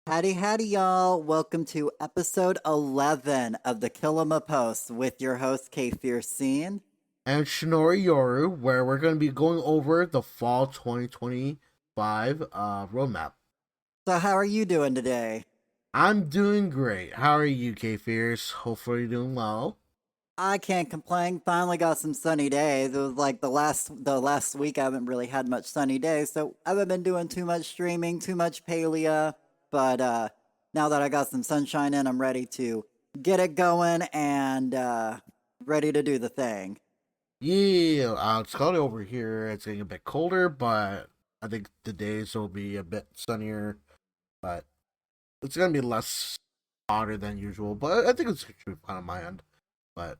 Howdy, y'all. Welcome to episode 11 of the Kilima Post with your host, K Fiercine. And Shinori Yoru, where we're going to be going over the fall 2025 roadmap. So, how are you doing today? I'm doing great. How are you, K Fierce? Hopefully, you're doing well. I can't complain. Finally got some sunny days. It was like the last week I haven't really had much sunny days, so I haven't been doing too much streaming, too much palea. But now that I got some sunshine in, I'm ready to get it going and ready to do the thing. Yeah, it's cloudy over here. It's getting a bit colder, but I think the days will be a bit sunnier. But it's going to be less hotter than usual. But I think it's should be fine on my end. But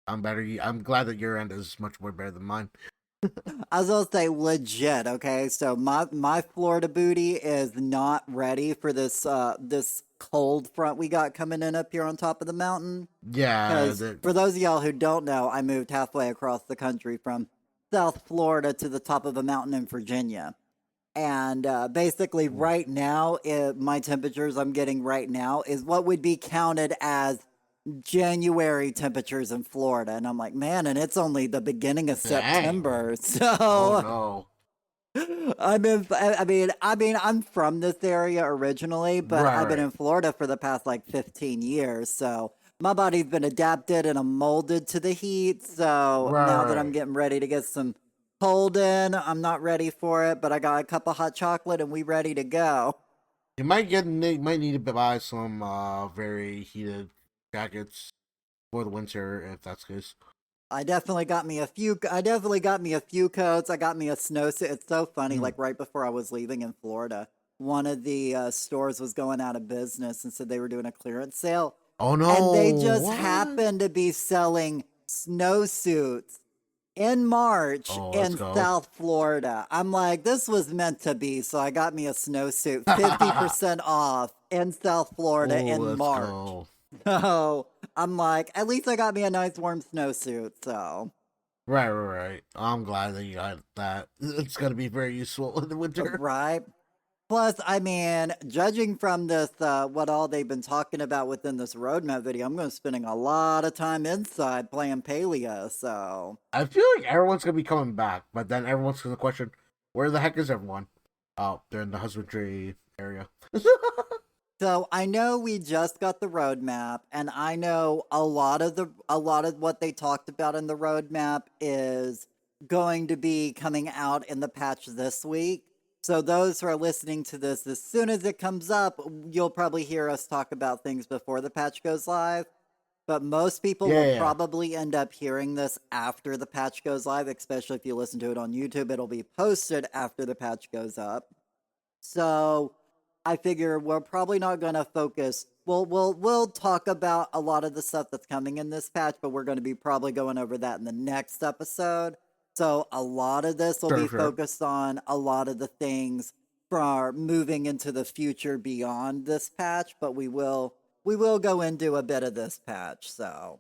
I'm better. I'm glad that your end is much more better than mine. I was gonna say legit, okay? So my Florida booty is not ready for this cold front we got coming in up here on top of the mountain. Yeah, Because for those of y'all who don't know, I moved halfway across the country from South Florida to the top of a mountain in Virginia. And basically, right now, my temperatures I'm getting right now is what would be counted as January temperatures in Florida. And I'm like, man, and it's only the beginning of dang. September. Oh So no. I'm from this area originally, but Right, I've been right. in Florida for the past like 15 years. So my body's been adapted and I'm molded to the heat. So now that I'm Right. getting ready to get some cold in, I'm not ready for it, but I got a cup of hot chocolate and we ready to go. You might need to buy some very heated jackets for the winter if that's the case. I definitely got me a few coats. I got me a snowsuit. It's so funny. Mm. Like right before I was leaving in Florida, one of the stores was going out of business and said they were doing a clearance sale. Oh And they no! just What? happened to be selling snowsuits in March Oh, let's in go. South Florida. I'm like, this was meant to be. So I got me a snowsuit, 50% off in South Florida Oh, in let's March. go. So I'm like, at least I got me a nice warm snowsuit. So. Right, right, right. I'm glad that you got that. It's gonna be very useful in the winter. Right. Plus, I mean, judging from this, what all they've been talking about within this roadmap video, I'm going to be spending a lot of time inside playing Paleo. So, I feel like everyone's gonna be coming back, but then everyone's gonna question, where the heck is everyone? Oh, they're in the husbandry area. so I know we just got the roadmap, and I know a lot of what they talked about in the roadmap is going to be coming out in the patch this week. So those who are listening to this, as soon as it comes up, you'll probably hear us talk about things before the patch goes live. But most people Yeah, will yeah. probably end up hearing this after the patch goes live, especially if you listen to it on YouTube. It'll be posted after the patch goes up. So I figure we're probably not going to focus. We'll talk about a lot of the stuff that's coming in this patch, but we're going to be probably going over that in the next episode. So a lot of this will be Sure, sure. focused on a lot of the things for moving into the future beyond this patch, but we will go into a bit of this patch. So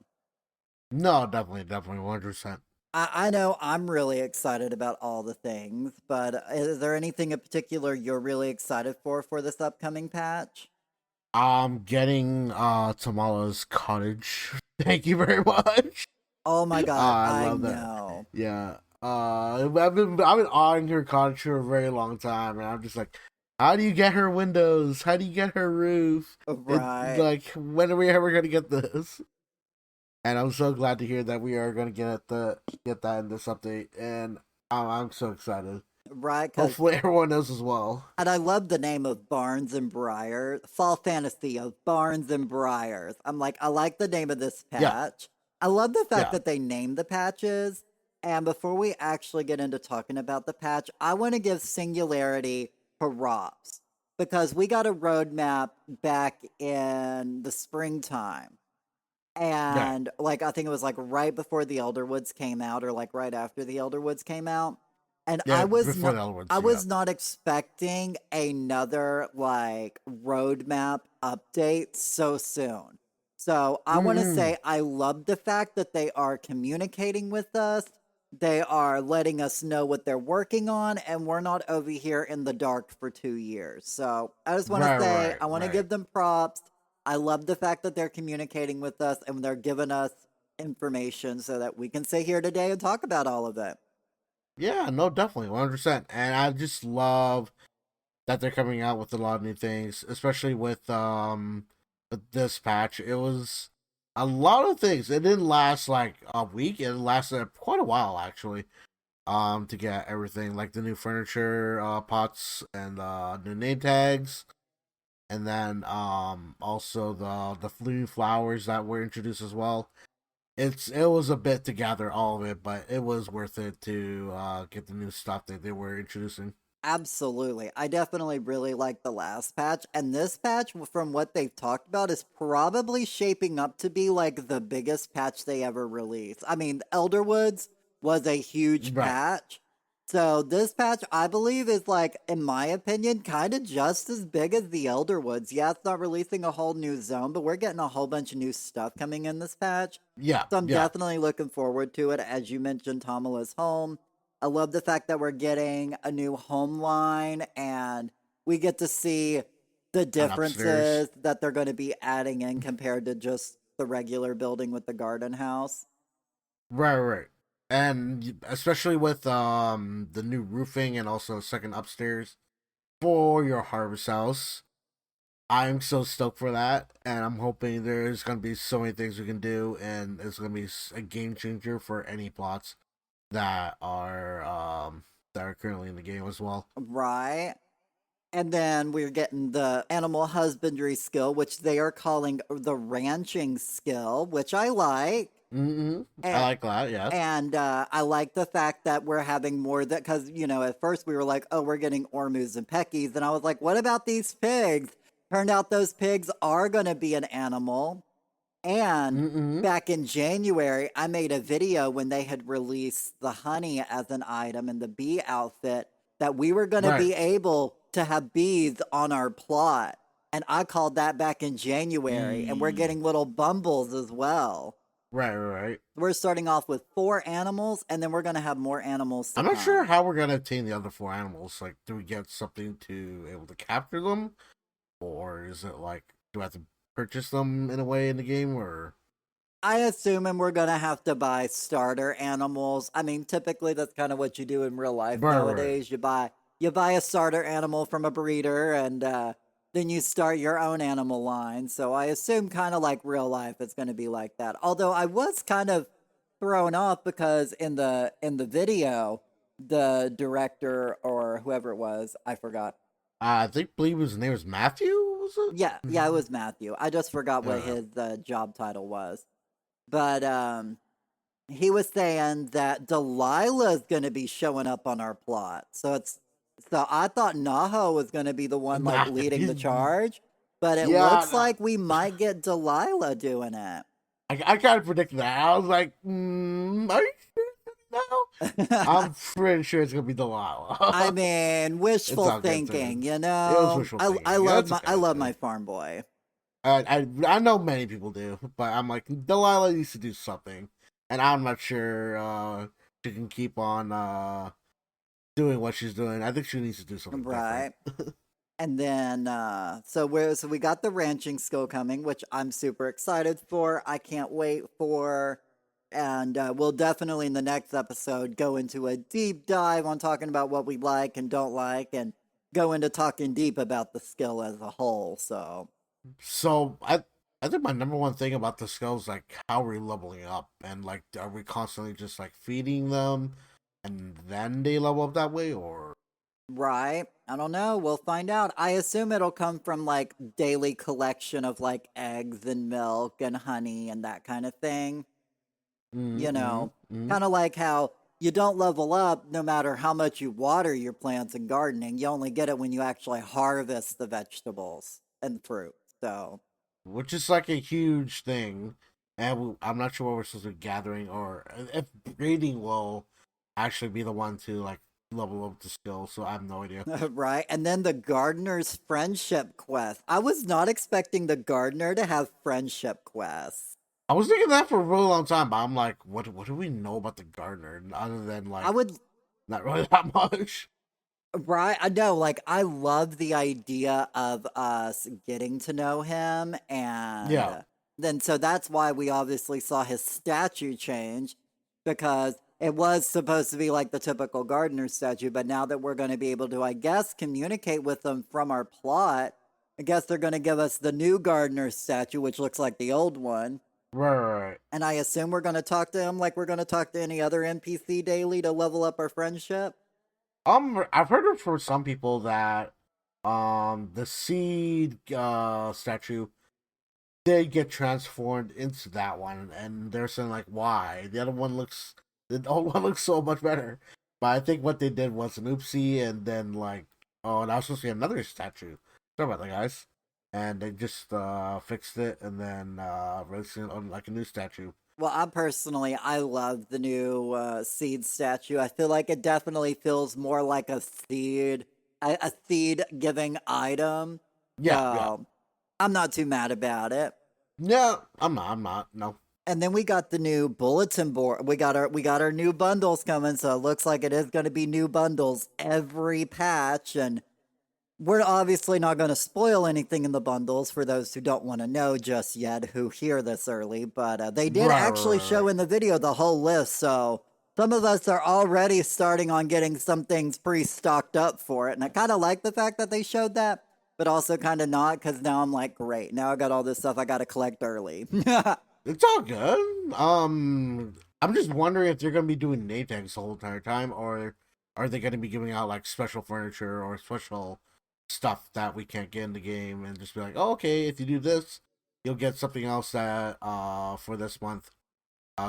No, definitely, 100%. I know I'm really excited about all the things, but is there anything in particular you're really excited for this upcoming patch? I'm getting Tamala's cottage. Thank you very much. Oh my god, I I love that. know. Yeah. I've been eyeing her cottage for a very long time, and I'm just like, how do you get her windows? How do you get her roof? It Right. like when are we ever gonna get this? And I'm so glad to hear that we are gonna get that in this update, and I'm so excited. Right, because Hopefully, everyone knows as well. and I love the name of Barnes and Briar. Fall Fantasy of Barnes and Briars. I'm like, I like the name of this Yeah, patch. I love the fact yeah. that they named the patches. And before we actually get into talking about the patch, I want to give Singularity props because we got a roadmap back in the springtime. Yeah, And like I think it was like right before the Elderwoods came out or like right after the Elderwoods came out. And yeah. Before the I Elwoods, yeah. was not expecting another like roadmap update so soon. So I want to Mm-hmm. say I love the fact that they are communicating with us, They are letting us know what they're working on, and we're not over here in the dark for 2 years. So I just want to Right, say, right, I want to right. give them props. I love the fact that they're communicating with us and they're giving us information so that we can sit here today and talk about all of it. Yeah, no, definitely, 100%. And I just love that they're coming out with a lot of new things, especially with this patch. It was a lot of things. It didn't last like a week. It lasted quite a while actually. To get everything like the new furniture, pots, and new name tags, and then also the new flowers that were introduced as well. It was a bit to gather all of it, but it was worth it to get the new stuff that they were introducing. Absolutely. I definitely really like the last patch. And this patch, from what they've talked about, is probably shaping up to be like the biggest patch they ever released. I mean, Elderwoods was a huge Right. patch. So this patch, I believe, is like, in my opinion, kind of just as big as the Elderwoods. Yeah, it's not releasing a whole new zone, but we're getting a whole bunch of new stuff coming in this patch. Yeah. So I'm Yeah. definitely looking forward to it. As you mentioned, Tamala's home. I love the fact that we're getting a new home line and we get to see the And upstairs. differences that they're going to be adding in compared to just the regular building with the garden house. Right. Right. And especially with the new roofing and also second upstairs for your harvest house. I'm so stoked for that, and I'm hoping there's gonna be so many things we can do, and it's gonna be a game changer for any plots that are that are currently in the game as well. Right. And then we're getting the animal husbandry skill, which they are calling the ranching skill, which I like. I And like that. Yes. I like the fact that we're having more that because at first we were like, oh, we're getting Ormus and Peckies, and I was like, what about these pigs? Turned out those pigs are going to be an animal. And Mm-hmm. back in January, I made a video when they had released the honey as an item and the bee outfit that we were going to Right. be able to have bees on our plot. And I called that back in January, and we're E. getting little bumbles as well. Right. Right. Right. We're starting off with 4 animals, and then we're going to have more animals to I'm not sure come. how we're gonna obtain the other four animals. Like, do we get something to able to capture them, or is it like do I have to purchase them in a way in the game, or I assume and we're going to have to buy starter animals. I mean, typically that's kind of what you do in real life right? Right. nowadays. You buy a starter animal from a breeder and then you start your own animal line. So I assume kind of like real life it's going to be like that. Although I was kind of thrown off because in the video the director or whoever it was, I forgot. I think believe his name was Matthew. Was it? Yeah, yeah, it was Matthew. I just forgot what Uh, his job title was. But he was saying that Delilah's going to be showing up on our plot. So I thought Naho was going to be the one like nah, leading the charge, but it yeah, looks nah. like we might get Delilah doing it. I kind of predicted that. I was like, are you sure now? I'm pretty sure it's gonna be I Delilah. mean, It's wishful all good thinking, too. you It was know. wishful I thinking. love That's my I okay love my too. farm boy. I know many people do, but I'm like Delilah needs to do something, and I'm not sure she can keep on doing what she's doing. I think she needs to do something different. Right. And then so we got the ranching skill coming, which I'm super excited for. I can't wait for. And we'll definitely in the next episode go into a deep dive on talking about what we like and don't like and go into talking deep about the skill as a whole. So So I think my number one thing about the skills is like how we're leveling up and like are we constantly just like feeding them and then they level up that way or right. I don't know. We'll find out. I assume it'll come from like daily collection of like eggs and milk and honey and that kind of thing. You mm-hmm, know, mm-hmm. kind of like how you don't level up no matter how much you water your plants and gardening. You only get it when you actually harvest the vegetables and fruit. So, Which is like a huge thing. And I'm not sure what we're supposed to be gathering or if breeding will actually be the one to like level up the skill. So I have no idea. right. And then the gardener's friendship quest. I was not expecting the gardener to have friendship quests. I was thinking that for a really long time, but I'm like, what do we know about the gardener other than I like would not really that much? Right, I know, like, I love the idea of us getting to know him, and Yeah, then so that's why we obviously saw his statue change, because it was supposed to be like the typical gardener statue, but now that we're gonna be able to, I guess, communicate with them from our plot, I guess they're gonna give us the new gardener statue, which looks like the old one, right. and I assume we're gonna talk to him like we're gonna talk to any other NPC daily to level up our friendship. I've heard it from some people that the seed statue did get transformed into that one, and they're saying like, why? The old one looks so much better. But I think what they did was an oopsie, and then like, oh, that was supposed to be another statue. Sorry about that, guys. And they just fixed it, and then released it on like a new statue. Well, I love the new seed statue. I feel like it definitely feels more like a seed giving item. Yeah, yeah, So I'm not too mad about it. yeah. I'm not. No. And then we got the new bulletin board. We got our new bundles coming, so it looks like it is going to be new bundles every patch. And we're obviously not going to spoil anything in the bundles for those who don't want to know just yet, who hear this early, but they did Right, actually right, show right. in the video the whole list, so some of us are already starting on getting some things pre-stocked up for it, and I kind of like the fact that they showed that, but also kind of not, because now I'm like, great, now I got all this stuff I got to collect early. It's all good. I'm just wondering if they're gonna be doing name tags the whole entire time, or are they gonna be giving out like special furniture or special stuff that we can't get in the game, and just be like, oh, okay, if you do this, you'll get something else that for this month,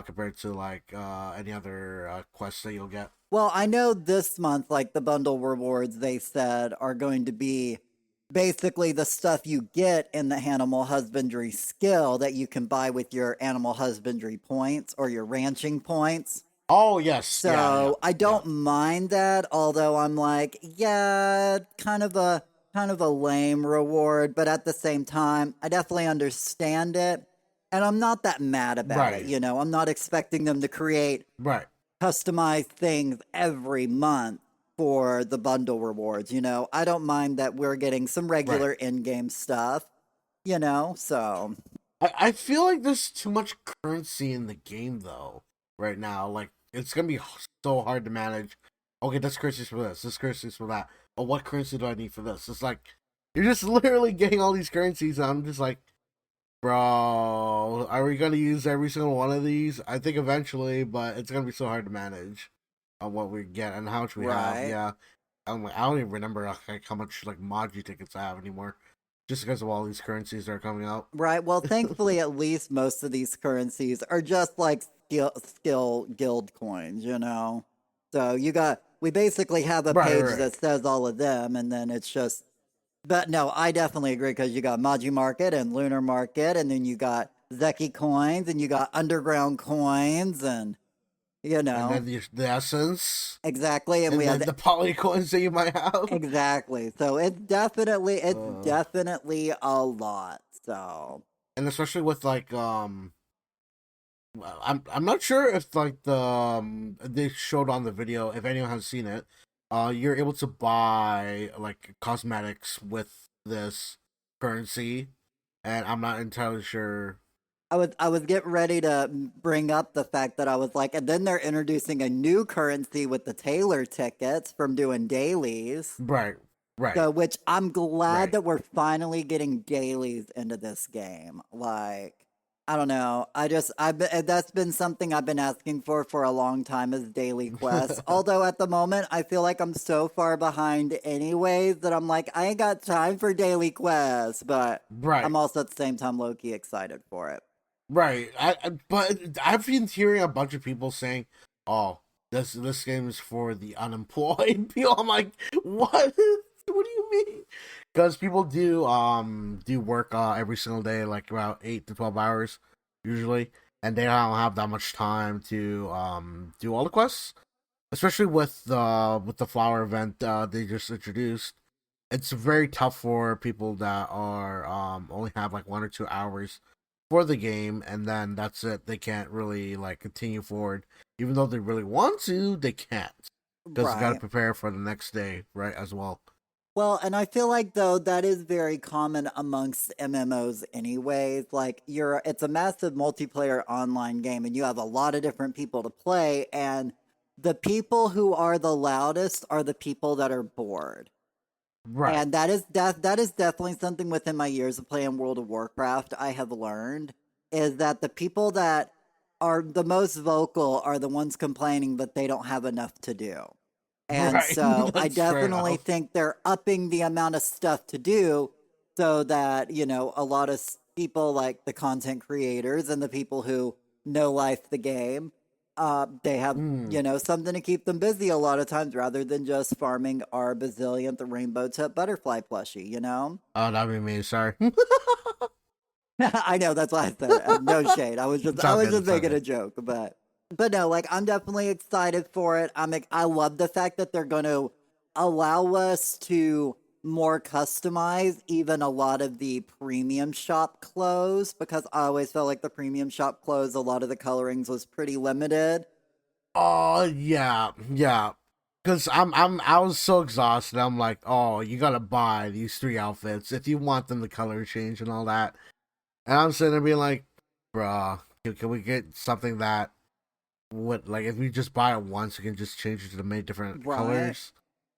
compared to like any other quests that you'll get. Well, I know this month, like the bundle rewards they said are going to be basically the stuff you get in the animal husbandry skill that you can buy with your animal husbandry points or your ranching points. Oh yes, yeah, yeah, So I yeah. don't mind that, although I'm like, yeah, kind of a lame reward, but at the same time, I definitely understand it. And I'm not that mad about it, Right, you know. I'm not expecting them to create right, customized things every month for the bundle rewards, you know. I don't mind that we're getting some right. regular in-game stuff, you know. So, I feel like there's too much currency in the game though right now. Like it's gonna be so hard to manage. Okay, this currency's for this currency's for that. But what currency do I need for this? It's like you're just literally getting all these currencies. And I'm just like, bro, are we gonna use every single one of these? I think eventually, but it's gonna be so hard to manage on what we get and how much we have. right. Yeah, I don't even remember like how much like Maji tickets I have anymore, just because of all these currencies that are coming out. Right. Well, thankfully, at least most of these currencies are just like skill guild coins, you know? So we basically have a Right, page right, right. that says all of them, and then it's just, but no, I definitely agree because you got Maji Market and Lunar Market, and then you got Zeki coins, and you got underground coins, and, you And know, then the essence, exactly. And we and have then the polycoins that you might have. exactly. So it's Uh, definitely a lot. So. and especially with like I'm not sure if like they showed on the video, if anyone has seen it, you're able to buy like cosmetics with this currency, and I'm not entirely sure. I was getting ready to bring up the fact that I was like, and then they're introducing a new currency with the Taylor tickets from doing dailies. Right, right, So, which I'm glad right. that we're finally getting dailies into this game. Like, I don't know. That's been something I've been asking for a long time is daily quests. Although at the moment I feel like I'm so far behind anyways that I'm like I ain't got time for daily quests, but Right. I'm also at the same time low key excited for it. Right. But I've been hearing a bunch of people saying, "Oh, this game is for the unemployed." People, I'm like, what? What do you mean? Because people do work every single day, like about 8 to 12 hours usually, and they don't have that much time to do all the quests. Especially with the flower event they just introduced, it's very tough for people that are only have like 1 or 2 hours for the game, and then that's it. They can't really like continue forward, even though they really want to. They can't because they got to Right. prepare for the next day, right? As well. Well, and I feel like though that is very common amongst MMOs anyways. Like it's a massive multiplayer online game and you have a lot of different people to play and the people who are the loudest are the people that are bored. Right. And that is definitely something within my years of playing World of Warcraft I have learned is that the people that are the most vocal are the ones complaining that they don't have enough to do. And Right. so I That's fair definitely enough. think they're upping the amount of stuff to do so that, a lot of people like the content creators and the people who know life the game, they have, Mm. something to keep them busy a lot of times rather than just farming our bazillionth rainbow tip butterfly plushie, you know? Oh, that'd be me. Sorry. I know that's why I said it. No shade. I was just It's I all was good. just It's all making good. a joke, but no, like I'm definitely excited for it. I love the fact that they're going to allow us to more customize even a lot of the premium shop clothes because I always felt like the premium shop clothes a lot of the colorings was pretty limited. Oh yeah, yeah. Cause I was so exhausted. I'm like, oh, you gotta buy these 3 outfits if you want them to color change and all that. And I'm sitting there being like, bruh, can we get something that would like if we just buy it once, we can just change it to the many different Right. colors.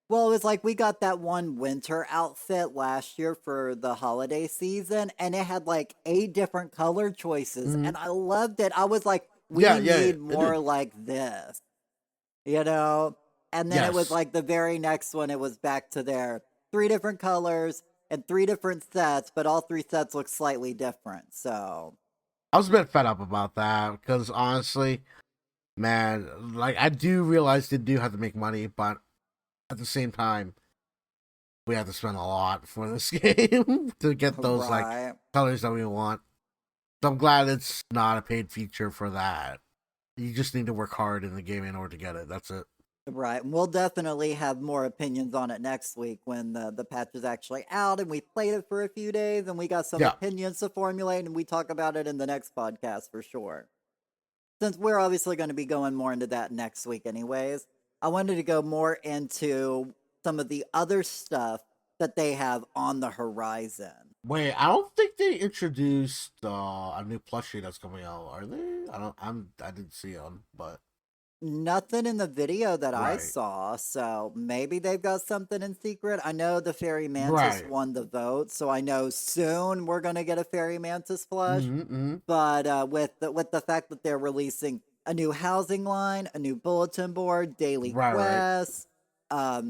Well, it was like we got that one winter outfit last year for the holiday season, and it had like 8 different color choices, Mm-hmm. and I loved it. I was like, Yeah, we yeah, need it more did. like this, you know? And then it was Yes, like the very next one, it was back to their 3 different colors and 3 different sets, but all 3 sets look slightly different. So, I was a bit fed up about that because honestly, man, like I do realize they do have to make money, but at the same time, we have to spend a lot for this game to get those like right. colors that we want. So I'm glad it's not a paid feature for that. You just need to work hard in the game in order to get it. That's it. Right. And we'll definitely have more opinions on it next week when the patch is actually out and we played it for a few days and we got some Yeah. opinions to formulate and we talk about it in the next podcast for sure. Since we're obviously going to be going more into that next week anyways, I wanted to go more into some of the other stuff that they have on the horizon. Wait, I don't think they introduced a new plushie that's coming out. Are they? I don't. I didn't see them, but Nothing in the video that I right, saw, so maybe they've got something in secret. I know the Fairy Mantis right. won the vote, so I know soon we're gonna get a Fairy Mantis plush. Mm-hmm. But with the fact that they're releasing a new housing line, a new bulletin board, daily Right, right, quests, a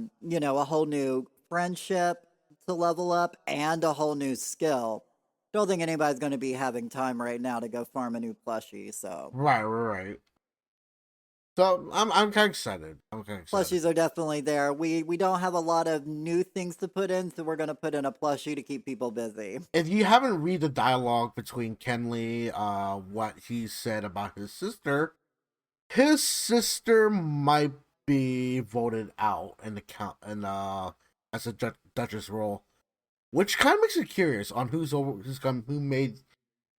whole new friendship to level up, and a whole new skill. Don't think anybody's gonna be having time right now to go farm a new plushie, so. right. So I'm kind of excited. I'm kind of excited. Plushies are definitely there. We don't have a lot of new things to put in, so we're gonna put in a plushie to keep people busy. If you haven't read the dialogue between Kenley, what he said about his sister might be voted out in the count and as a Duchess role, which kind of makes me curious on who may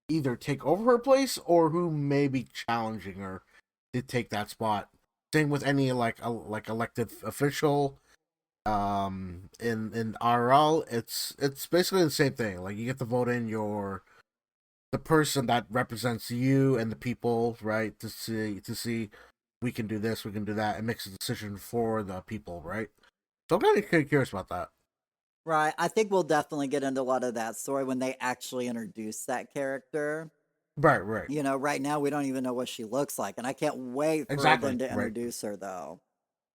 either take over her place or who may be challenging her to take that spot. Same with any like elected official in RL, it's basically the same thing. Like you get to vote in the person that represents you and the people, right? To see we can do this, we can do that, and makes a decision for the people, right? So I'm kind of curious about that. Right. I think we'll definitely get into a lot of that story when they actually introduce that character. Right, right, Right now we don't even know what she looks like, and I can't wait for them exactly, to right. introduce her though.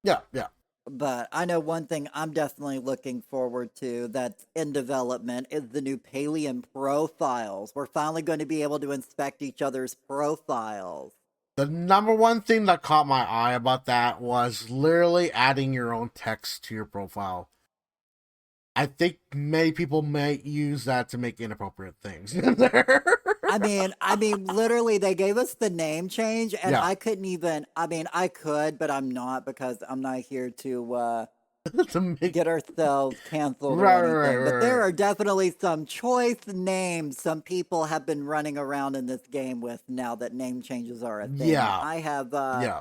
Yeah, yeah. But I know one thing I'm definitely looking forward to that's in development is the new Palian profiles. We're finally going to be able to inspect each other's profiles. The number one thing that caught my eye about that was literally adding your own text to your profile. I think many people may use that to make inappropriate things in there. Literally, they gave us the name change, and Yeah. I couldn't even. I mean, I could, but I'm not because I'm not here to to make get ourselves canceled or right, anything, but there right. are definitely some choice names some people have been running around in this game with now that name changes are a thing. Yeah, yeah.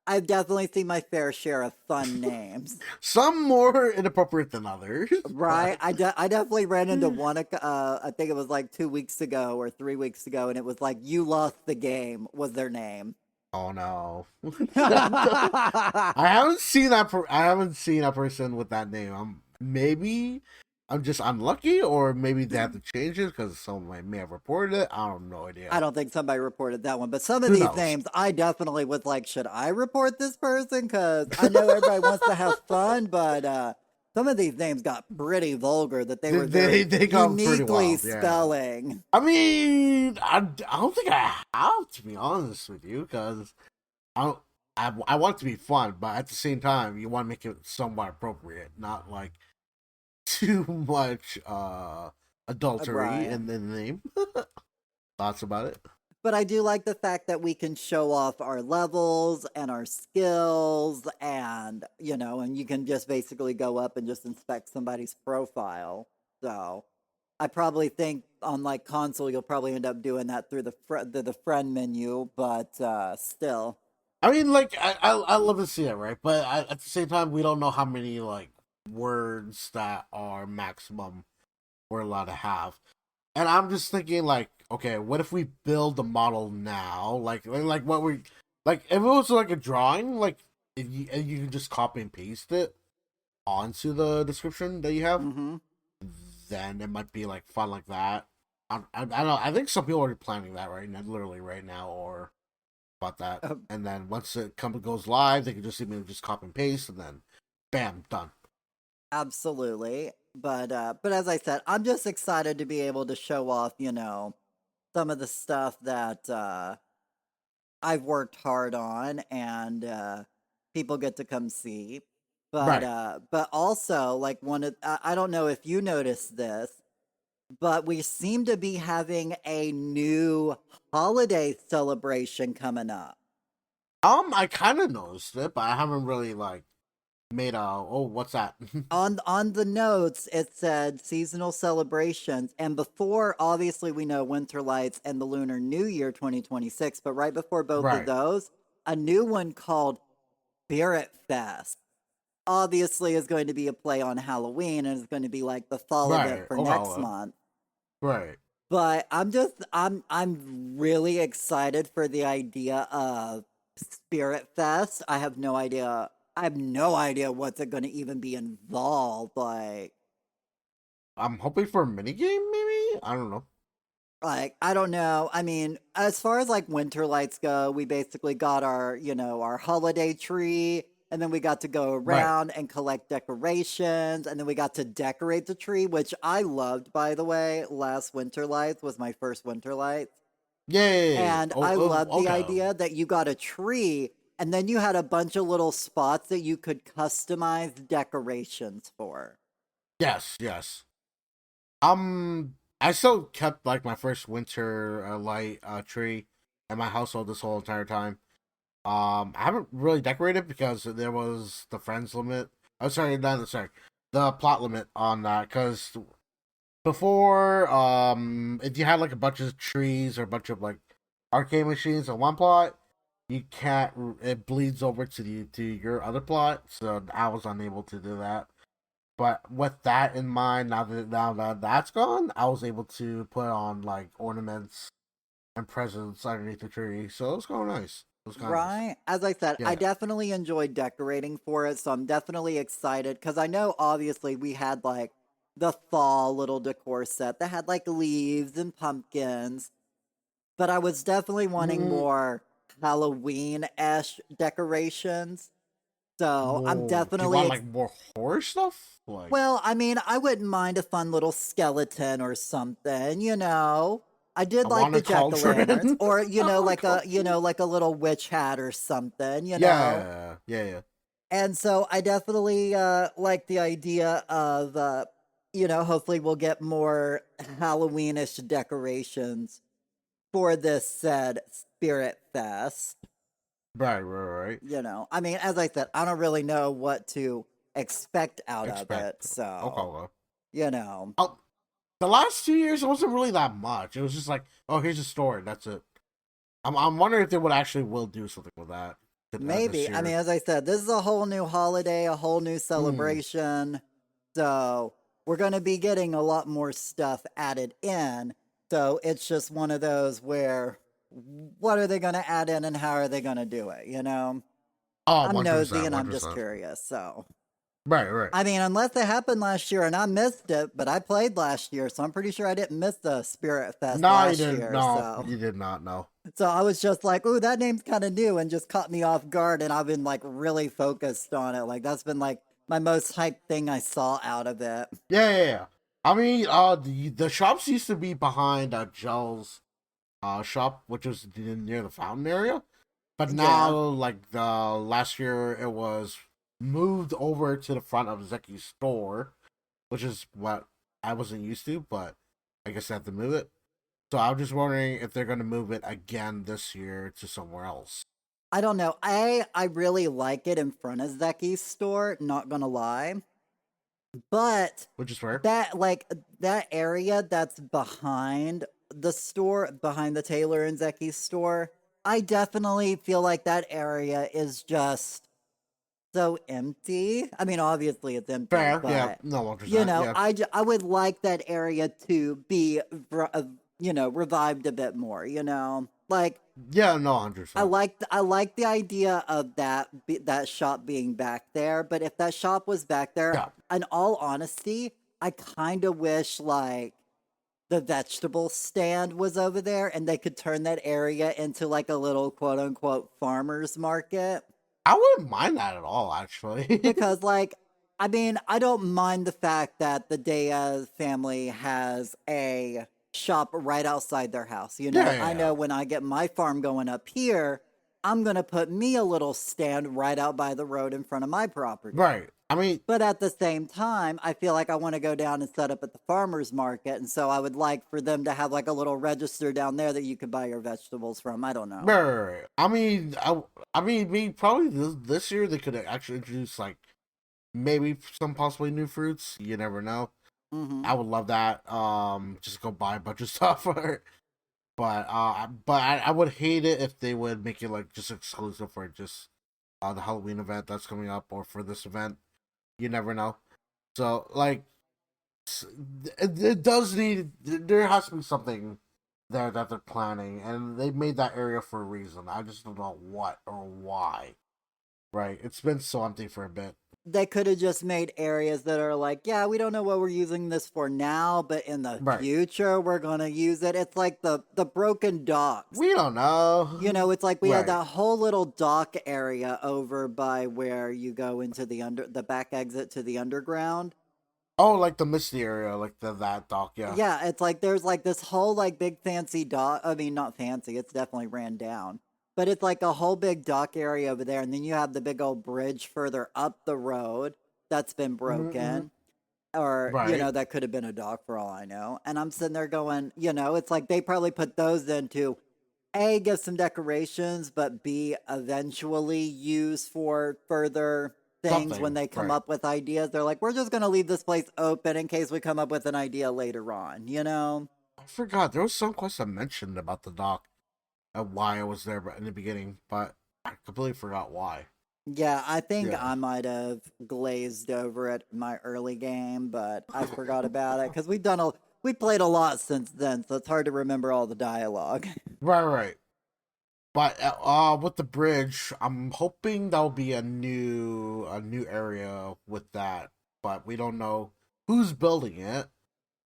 I've definitely seen my fair share of fun names. Some more inappropriate than others, Right, but I definitely ran into one. I think it was like 2 weeks ago or 3 weeks ago, and it was like "You lost the game" was their name. oh no. I haven't seen that. I haven't seen a person with that name. Maybe I'm just unlucky, or maybe they have to change it because someone may have reported it. I have no I idea. don't think somebody reported that one, but some of Who these knows? names, I definitely was like, should I report this person? Because I know everybody wants to have fun, but some of these names got pretty vulgar that they were very They got pretty uniquely wild. Yeah. spelling. I mean, I don't think I have to be honest with you because I don't. I want it to be fun, but at the same time, you want to make it somewhat appropriate, not like too much adultery Right. in the name. Thoughts about it? But I do like the fact that we can show off our levels and our skills, and, and you can just basically go up and just inspect somebody's profile. So I probably think on like console, you'll probably end up doing that through the friend menu, but still. I mean, like I love to see it, right? But at the same time, we don't know how many like words that are maximum we're allowed to have. And I'm just thinking, like, okay, what if we build the model now? Like what we like if it was like a drawing, like if you can just copy and paste it onto the description that you have, Mm-hmm. then it might be like fun like that. I don't know. I think some people are planning that right now, literally right now, or about that. And then once it goes live, they can just even just copy and paste, and then bam, done. Absolutely. But as I said, I'm just excited to be able to show off, some of the stuff that I've worked hard on, and people get to come see. Right. But also like I don't know if you noticed this, but we seem to be having a new holiday celebration coming up. I kind of noticed it, but I haven't really like made a oh, what's that? On the notes it said seasonal celebrations, and before, obviously, we know winter lights and the lunar new year 2026, but right before both of Right. those, a new one called Spirit Fest obviously is going to be a play on Halloween, and it's going to be like the fall event Right. for next Okay. month. Right. But I'm really excited for the idea of Spirit Fest. I have no idea what's going to even be involved. I'm hoping for a mini game, maybe. I don't know. I don't know. I mean, as far as like winter lights go, we basically got our holiday tree, and then we got to go Right. around and collect decorations, and then we got to decorate the tree, which I loved, by the way. Last winter lights was my first winter lights. Yay! And I love the Okay. idea that you got a tree, and then you had a bunch of little spots that you could customize decorations for. Yes. Yes. I still kept like my first winter light tree in my household this whole entire time. I haven't really decorated because there was the friends limit. Oh, sorry, not sorry, the plot limit on that. Because before, if you had like a bunch of trees or a bunch of like arcade machines on one plot, you can't. It bleeds over to your other plot, so I was unable to do that. But with that in mind, now that that's gone, I was able to put on like ornaments and presents underneath the tree, so it was kind of nice. It was kind of nice. Right? As I said, I Yeah. definitely enjoyed decorating for it, so I'm definitely excited because I know obviously we had like the fall little decor set that had like leaves and pumpkins, but I was definitely wanting Mm, more Halloween-esque decorations. So I'm whoa. Do you definitely want like more horror stuff? Like well, I mean, I wouldn't mind a fun little skeleton or something. I did a like the wanted jack-o'-lanterns, cauldron? or A like cauldron? like a little witch hat or something. Yeah, yeah, yeah. And so I definitely like the idea of hopefully we'll get more Halloweenish decorations for this said Spirit Fest. Right, right, right. I mean, as I said, I don't really know what to expect out of it. Expect. Okay. So, Okay. you know, Oh, the last 2 years it wasn't really that much. It was just like, oh, here's a story. That's it. I'm wondering if they would actually will do something with that this maybe. I mean, year. as I said, this is a whole new holiday, a whole new Hmm. celebration. So, we're going to be getting a lot more stuff added in. So, it's just one of those where what are they going to add in and how are they going to do it, you know? Oh, I'm nosy 100%, and I'm just 100%. curious. So, Right, right. I mean, unless it happened last year and I missed it, but I played last year, so I'm pretty sure I didn't miss the Spirit Fest No, you last didn't. year. No, So, you did not. No. so I was just like, "Ooh, that name's kind of new," and just caught me off guard. And I've been like really focused on it. Like that's been like my most hyped thing I saw out of it. Yeah, yeah, yeah. I mean, the shops used to be behind Gel's shop, which was near the fountain area. But now, Yeah, like the last year, it was moved over to the front of Zeki's store, which is what I wasn't used to. But I guess I have to move it. So I'm just wondering if they're going to move it again this year to somewhere else. I don't know. I really like it in front of Zeki's store. Not gonna lie, but Which is fair. that like that area that's behind the store, behind the Taylor and Zeki's store, I definitely feel like that area is just so empty. I mean, obviously it's empty, Fair, yeah, but no, 100%, yeah, I would like that area to be revived a bit more. Like yeah, no, 100%, I like the idea of that shop being back there, but if that shop was back there, yeah. in all honesty, I kind of wish like the vegetable stand was over there and they could turn that area into like a little quote unquote farmers market. I wouldn't mind that at all, actually. Because like I mean, I don't mind the fact that the Diaz family has a shop right outside their house. Yeah, I yeah, know when I get my farm going up here, I'm going to put me a little stand right out by the road in front of my property. right. I mean, But at the same time, I feel like I want to go down and set up at the farmer's market. And so I would like for them to have like a little register down there that you could buy your vegetables from. I don't know. right. I mean, probably this year they could actually introduce like maybe some possibly new fruits. You never know. Hmm. I would love that. Just go buy a bunch of stuff for it. But I would hate it if they would make it like just exclusive for just the Halloween event that's coming up or for this event. You never know. So like it does need there has to be something there that they're planning, and they made that area for a reason. I just don't know what or why. Right? It's been so empty for a bit. They could have just made areas that are like, yeah, we don't know what we're using this for now, but in the Right? future we're gonna use it. It's like the broken docks. We don't know. It's like we had Right? that whole little dock area over by where you go into the back exit to the underground. Oh, like the Misty area, like that dock. Yeah. Yeah, it's like there's like this whole like big fancy dock. I mean, not fancy, it's definitely ran down. But it's like a whole big dock area over there, and then you have the big old bridge further up the road that's been Mm-hmm. broken. Or, Right? that could have been a dock for all I know. And I'm sitting there going, it's like they probably put those in to A, give some decorations, but B, eventually use for further things when Something. they come Right? up with ideas. They're like, we're just going to leave this place open in case we come up with an idea later on? I forgot there was some question mentioned about the dock and why it was there, but in the beginning, but I completely forgot why. Yeah, I think Yeah. I might have glazed over it in my early game, but I forgot about it because we played a lot since then, so it's hard to remember all the dialogue. Right. Right. But with the bridge, I'm hoping there'll be a new area with that, but we don't know who's building it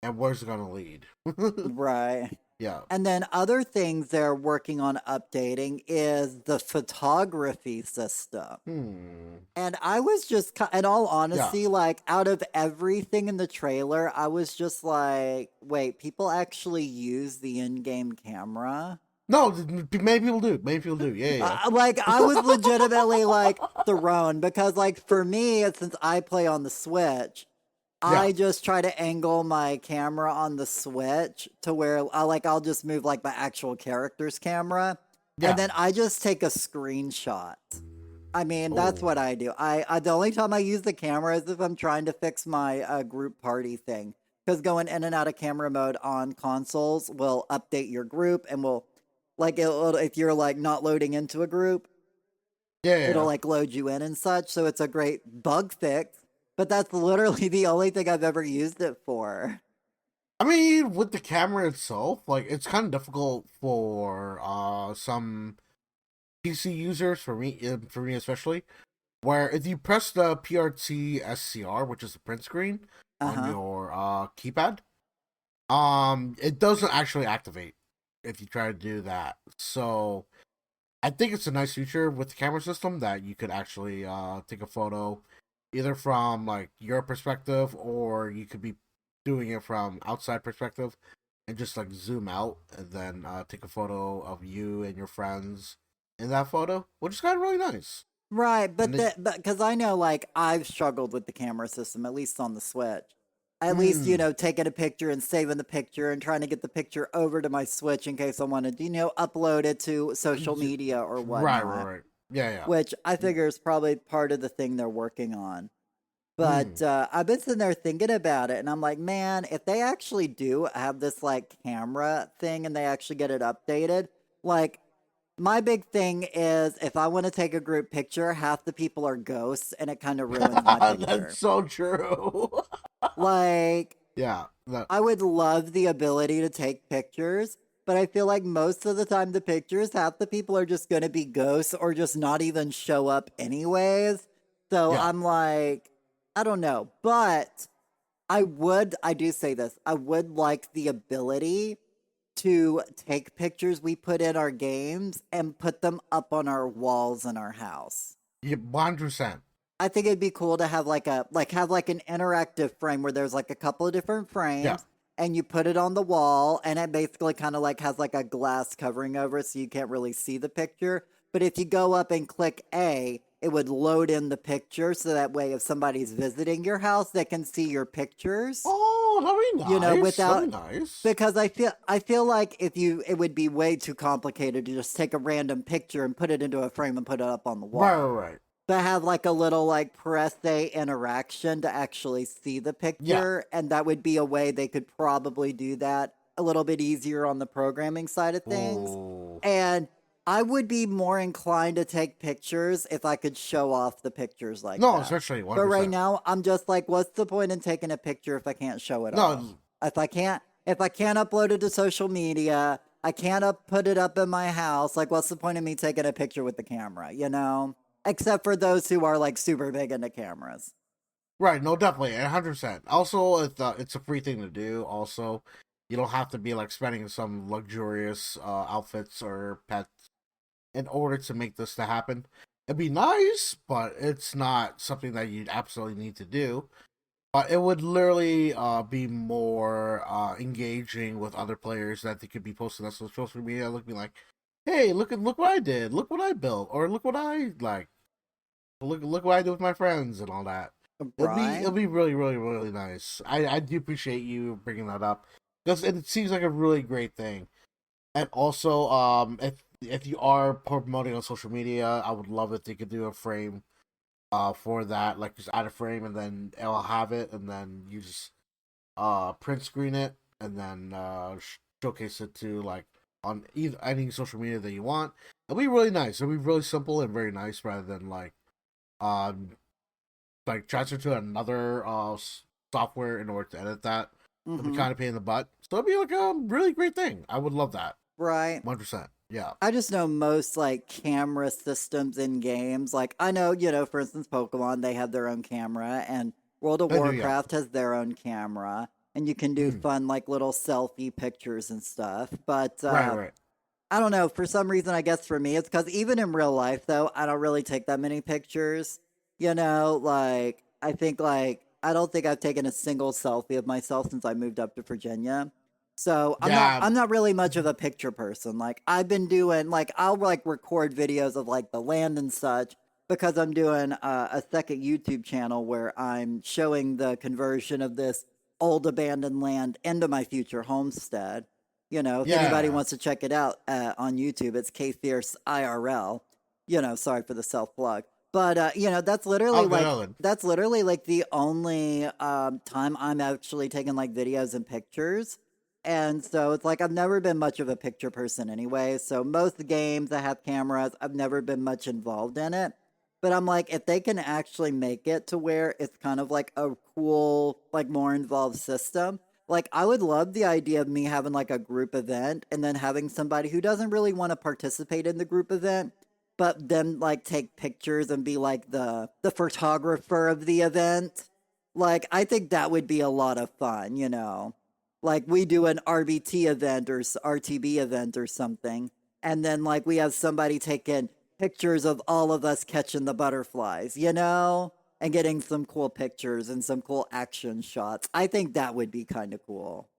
and where's it gonna lead. Right. Yeah. And then other things they're working on updating is the photography system. And I was just, in all Yeah. honesty, like out of everything in the trailer, I was just like, wait, people actually use the in game camera? No, maybe people do. Maybe people do. Yeah, Like, I was yeah. legitimately like thrown because, like, for me, since I play on the Switch, Yeah. I just try to angle my camera on the Switch to where I'll just move like my actual character's camera and Yeah. then I just take a screenshot. I mean, that's Oh, what I do. I the only time I use the camera is if I'm trying to fix my group party thing. Because going in and out of camera mode on consoles will update your group and will like if you're like not loading into a group, yeah, it'll yeah. like load you in and such. So it's a great bug fix. But that's literally the only thing I've ever used it for. I mean, with the camera itself, like it's kind of difficult for some PC users, for me especially, where if you press the PRT SCR, which is the print screen Uh on huh. your keypad, it doesn't actually activate if you try to do that. So I think it's a nice feature with the camera system that you could actually take a photo either from like your perspective or you could be doing it from outside perspective and just like zoom out and then take a photo of you and your friends in that photo, which is kind of really nice. Right, And it, but because I know, like, I've struggled with the camera system, at least on the Switch. At least, mm, taking a picture and saving the picture and trying to get the picture over to my Switch in case I wanted to, upload it to social media or right, whatnot, right, right. Yeah, yeah. which I figure is probably part of the thing they're working on. But Mm. I've been sitting there thinking about it, and I'm like, man, if they actually do have this like camera thing and they actually get it updated, like my big thing is if I want to take a group picture, half the people are ghosts and it kind of ruins my That's picture. so true. Like, Yeah, that, I would love the ability to take pictures, but I feel like most of the time the pictures, half the people are just going to be ghosts or just not even show up anyways. So yeah. I'm like, I don't know. But I do say this, I would like the ability to take pictures we put in our games and put them up on our walls in our house. Yeah, 100%. I think it'd be cool to have like an interactive frame where there's like a couple of different Yeah. frames and you put it on the wall and it basically kind of like has like a glass covering over it so you can't really see the picture. But if you go up and click A, it would load in the picture so that way if somebody's visiting your house, they can see your pictures, Oh, that'd be nice. That'd without be nice. because I feel like if you it would be way too complicated to just take a random picture and put it into a frame and put it up on the Right, wall. right, right. But have like a little like press A interaction to actually see the Yeah. picture, and that would be a way they could probably do that a little bit easier on the programming side of things. Oh. And I would be more inclined to take pictures if I could show off the pictures like No, that. especially But right 100%. now, I'm just like, what's the point in taking a picture if I can't show it off? No, If I can't upload it to social media, I can't put it up in my house. Like, what's the point of me taking a picture with the camera? Except for those who are like super big into cameras. right. No, definitely. 100%. Also, it's a free thing to do. Also, you don't have to be like spending some luxurious outfits or pets in order to make this to happen. It'd be nice, but it's not something that you'd absolutely need to do. It would literally be more engaging with other players that they could be posting on social media, looking like, "Hey, look what I did! Look what I built! Or look what I like! Look what I did with my friends and all that." It'll Right? be really really really nice. I do appreciate you bringing that up because it seems like a really great thing. And also, if you are promoting on social media, I would love if they could do a frame for that, like just add a frame and then it'll have it, and then you just print screen it and then showcase it to like on either any social media that you want. It'll be really nice. It'll be really simple and very nice rather than um like transfer to another software in order to edit that. It'll be Mm-hmm. kind of pain in the butt. So it'll be like a really great thing. I would love that. Right. 100%. Yeah. I just know most like camera systems in games. Like I know, for instance, Pokemon, they have their own camera, and World of I do. Yeah. Warcraft has their own camera, and you can do Mm. fun like little selfie pictures and stuff. But Right. Right. I don't know. For some reason, I guess for me, it's because even in real life, though, I don't really take that many pictures. Like I think like I don't think I've taken a single selfie of myself since I moved up to Virginia. So I'm not Yeah. I'm not really much of a picture person. Like I've been doing like I'll like record videos of like the land and such because I'm doing a second YouTube channel where I'm showing the conversion of this old abandoned land into my future homestead. If anybody Yeah. wants to check it out on YouTube, it's K Fierce IRL. Sorry for the self plug. But Oh, good Ellen. that's literally like the only time I'm actually taking like videos and pictures. And so it's like I've never been much of a picture person anyway. So most games that have cameras, I've never been much involved in it. But I'm like, if they can actually make it to where it's kind of like a cool, like more involved system, like I would love the idea of me having like a group event and then having somebody who doesn't really want to participate in the group event but then like take pictures and be like the photographer of the event. Like I think that would be a lot of fun, you know. Like we do an RBT event or RTB event or something, and then like we have somebody taking pictures of all of us catching the butterflies, you know, and getting some cool pictures and some cool action shots. I think that would be kind of cool.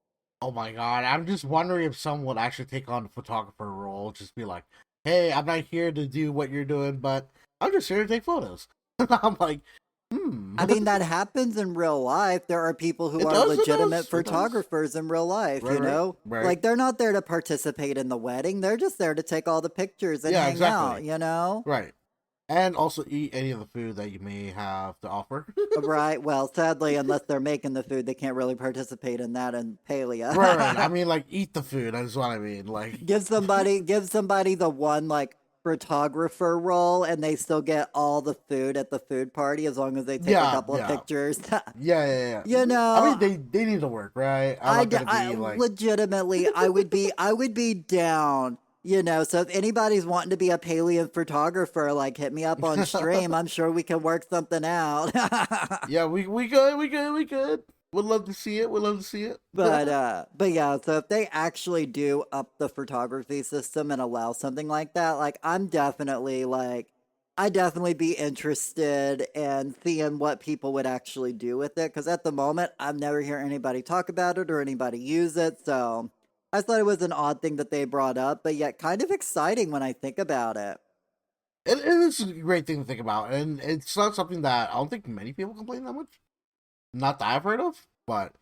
Oh my god, I'm just wondering if someone would actually take on the photographer role. Just be like, hey, I'm not here to do what you're doing, but I'm just here to take photos. I'm like, hmm. I mean, that happens in real life. There are people who It are does, it legitimate does, it does. photographers in real life, Right, you right, know? right. Like, they're not there to participate in the wedding. They're just there to take all the pictures and Yeah, hang out, exactly. you know? Right. And also eat any of the food that you may have to offer. Right. Well, sadly, unless they're making the food, they can't really participate in that in Right, right. I paleo. mean, like, eat the food. That's what I mean. Like, Give somebody the one like photographer role and they still get all the food at the food party as long as they take a yeah, couple of yeah. pictures. Yeah, yeah, yeah. You I mean, know, they need to work, right? I'm not gonna I be like, legitimately, I would be down. You know, so if anybody's wanting to be a paleo photographer, like hit me up on stream. I'm sure we can work something out. yeah, we good, we good, we good. Would love to see it. Would love to see it. But yeah, so if they actually do up the photography system and allow something like that, like I definitely be interested in seeing what people would actually do with it. Because at the moment, I've never hear anybody talk about it or anybody use it. So I thought it was an odd thing that they brought up, but yet kind of exciting when I think about it. It is a great thing to think about, and it's not something that I don't think many people complain that much. Not that I've heard of, but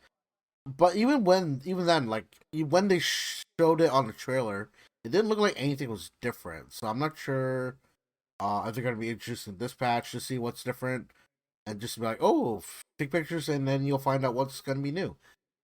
even then, like when they showed it on the trailer, it didn't look like anything was different. So I'm not sure if they're gonna be interested in this patch to see what's different, and just be like, oh, take pictures, and then you'll find out what's gonna be new.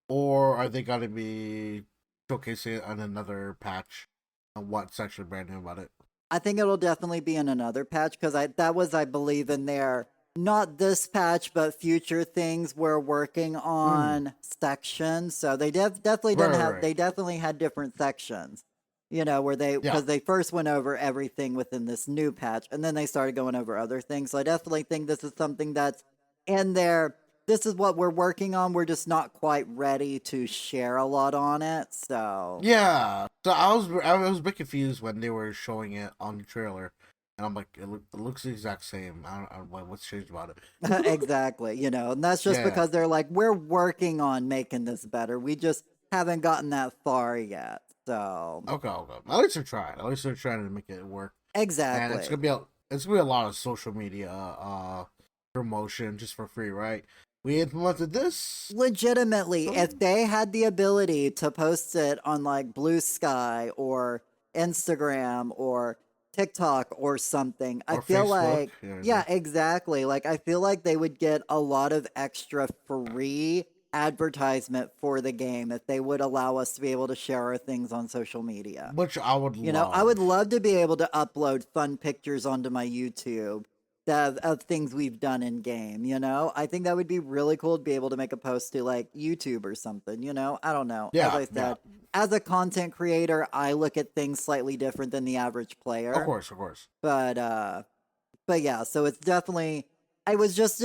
Or are they gonna be showcasing it on another patch and what's actually brand new about it? I think it'll definitely be in another patch because I believe in their not this patch but future things we're working Mm, on sections. So they right, right, right. they definitely had different sections. You know, where they Yeah. because they first went over everything within this new patch and then they started going over other things. So I definitely think this is something that's in there. This is what we're working on. We're just not quite ready to share a lot on it. So Yeah, so I was a bit confused when they were showing it on the trailer, and I'm like, it looks the exact same. I don't what's changed about it. exactly, you know, and that's just Yeah. because they're like, we're working on making this better. We just haven't gotten that far yet. So, Okay, okay. At least they're trying. At least they're trying to make it work, and exactly. it's gonna be a lot of social media promotion just for free, right? We implemented this. Legitimately, So if they had the ability to post it on like Blue Sky or Instagram or TikTok or something, I or feel Facebook. like, Yeah, yeah, exactly. Like, I feel like they would get a lot of extra free advertisement for the game if they would allow us to be able to share our things on social media. which I would You know, I would love. love to be able to upload fun pictures onto my YouTube of things we've done in game, you know? I think that would be really cool to be able to make a post to like YouTube or something, you know? I don't know. As Yeah, I yeah. said, as a content creator, I look at things slightly different than the average Of player. course, of course. But but yeah, so it's definitely I was just